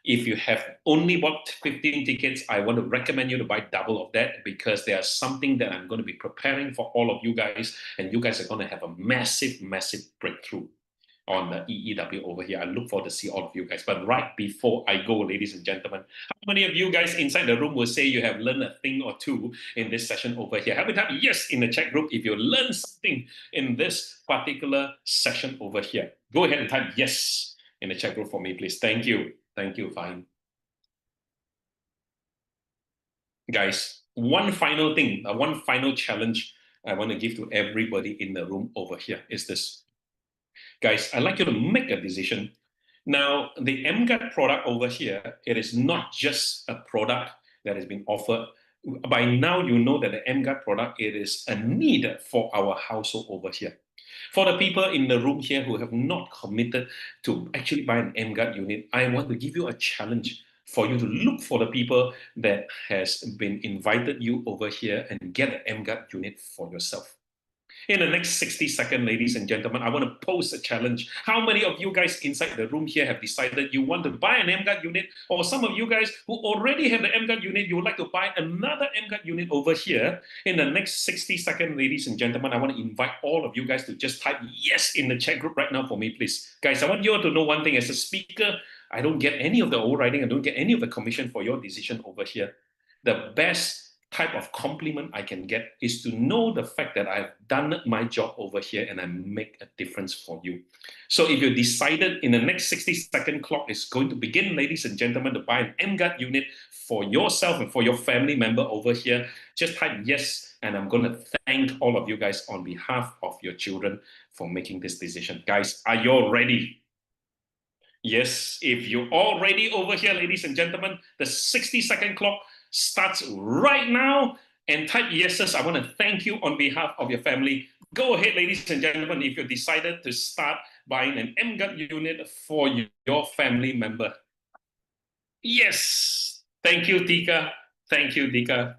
If you have only bought 15 tickets, I want to recommend you to buy double of that, because there's something that I'm going to be preparing for all of you guys, and you guys are going to have a massive, massive breakthrough on the EEW over here. I look forward to see all of you guys. But right before I go, ladies and gentlemen, how many of you guys inside the room will say you have learned a thing or two in this session over here? Have a type yes in the chat group if you learned something in this particular session over here. Go ahead and type yes in the chat group for me, please. Thank you. Thank you, fine. Guys, one final thing, one final challenge I want to give to everybody in the room over here is this. Guys, I'd like you to make a decision. Now, the emGuarde product over here, it is not just a product that has been offered. By now, you know that the emGuarde product, it is a need for our household over here. For the people in the room here who have not committed to actually buy an emGuarde unit, I want to give you a challenge for you to look for the people that has been invited you over here and get an emGuarde unit for yourself. In the next 60 seconds, ladies and gentlemen, I want to pose a challenge. How many of you guys inside the room here have decided you want to buy an emGuarde unit? Or some of you guys who already have the emGuarde unit, you would like to buy another emGuarde unit over here? In the next 60 seconds, ladies and gentlemen, I want to invite all of you guys to just type yes in the chat group right now for me, please. Guys, I want you all to know one thing. As a speaker, I don't get any of the overriding. I don't get any of the commission for your decision over here. The best type of compliment I can get is to know the fact that I've done my job over here and I make a difference for you. So if you decided in the next 60-second clock is going to begin, ladies and gentlemen, to buy an emGuarde unit for yourself and for your family member over here, just type yes And I'm going to thank all of you guys on behalf of your children for making this decision. Guys, are you all ready? Yes, if you're all ready over here, ladies and gentlemen, the 60-second clock starts right now. And type yeses. I want to thank you on behalf of your family. Go ahead, ladies and gentlemen, if you decided to start buying an emGuarde unit for your family member. Yes. Thank you, Tika. Thank you, Tika.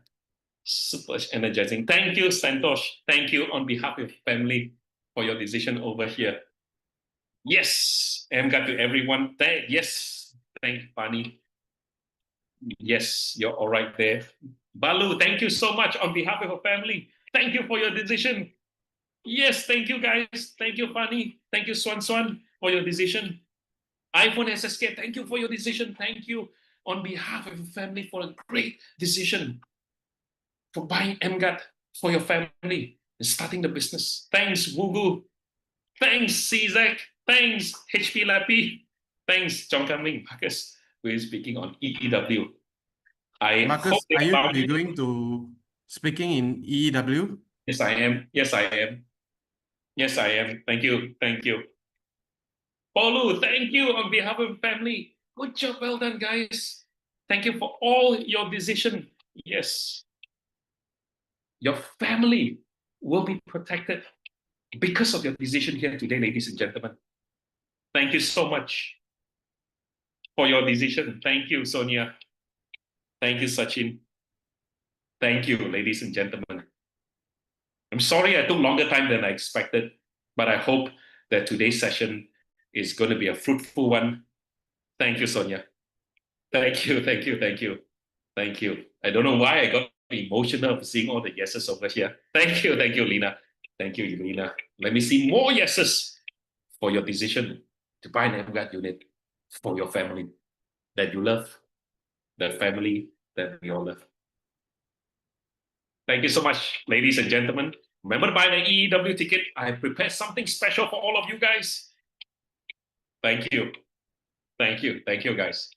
Super energizing. Thank you, Santosh. Thank you on behalf of your family for your decision over here. Yes, emGuarde to everyone. Yes, thank you, Pani. Yes, you're all right there. Balu, thank you so much on behalf of your family. Thank you for your decision. Yes, thank you, guys. Thank you, Pani. Thank you, Swan Swan, for your decision. iPhone SSK, thank you for your decision. Thank you on behalf of your family for a great decision for buying emGuarde for your family and starting the business. Thanks, Wugu. Thanks, CZAC. Thanks, HP Lappy. Thanks, John Kamling. Marcus, we're speaking on EEW. Marcus, are you going to speaking in EEW? Yes, I am. Yes, I am. Yes, I am. Thank you. Thank you. Paulu, thank you on behalf of family. Good job. Well done, guys. Thank you for all your decision. Yes. Your family will be protected because of your decision here today, ladies and gentlemen. Thank you so much for your decision. Thank you, Sonia. Thank you, Sachin. Thank you, ladies and gentlemen. I'm sorry I took longer time than I expected, but I hope that today's session is going to be a fruitful one. Thank you, Sonia. Thank you, thank you, thank you. Thank you. I don't know why I got emotional seeing all the yeses over here. Thank you, Lena. Thank you, Lena. Let me see more yeses for your decision to buy an emGuarde unit for your family that you love, the family that we all love. Thank you so much, ladies and gentlemen. Remember to buy the EEW ticket. I prepared something special for all of you guys. Thank you. Thank you. Thank you, guys.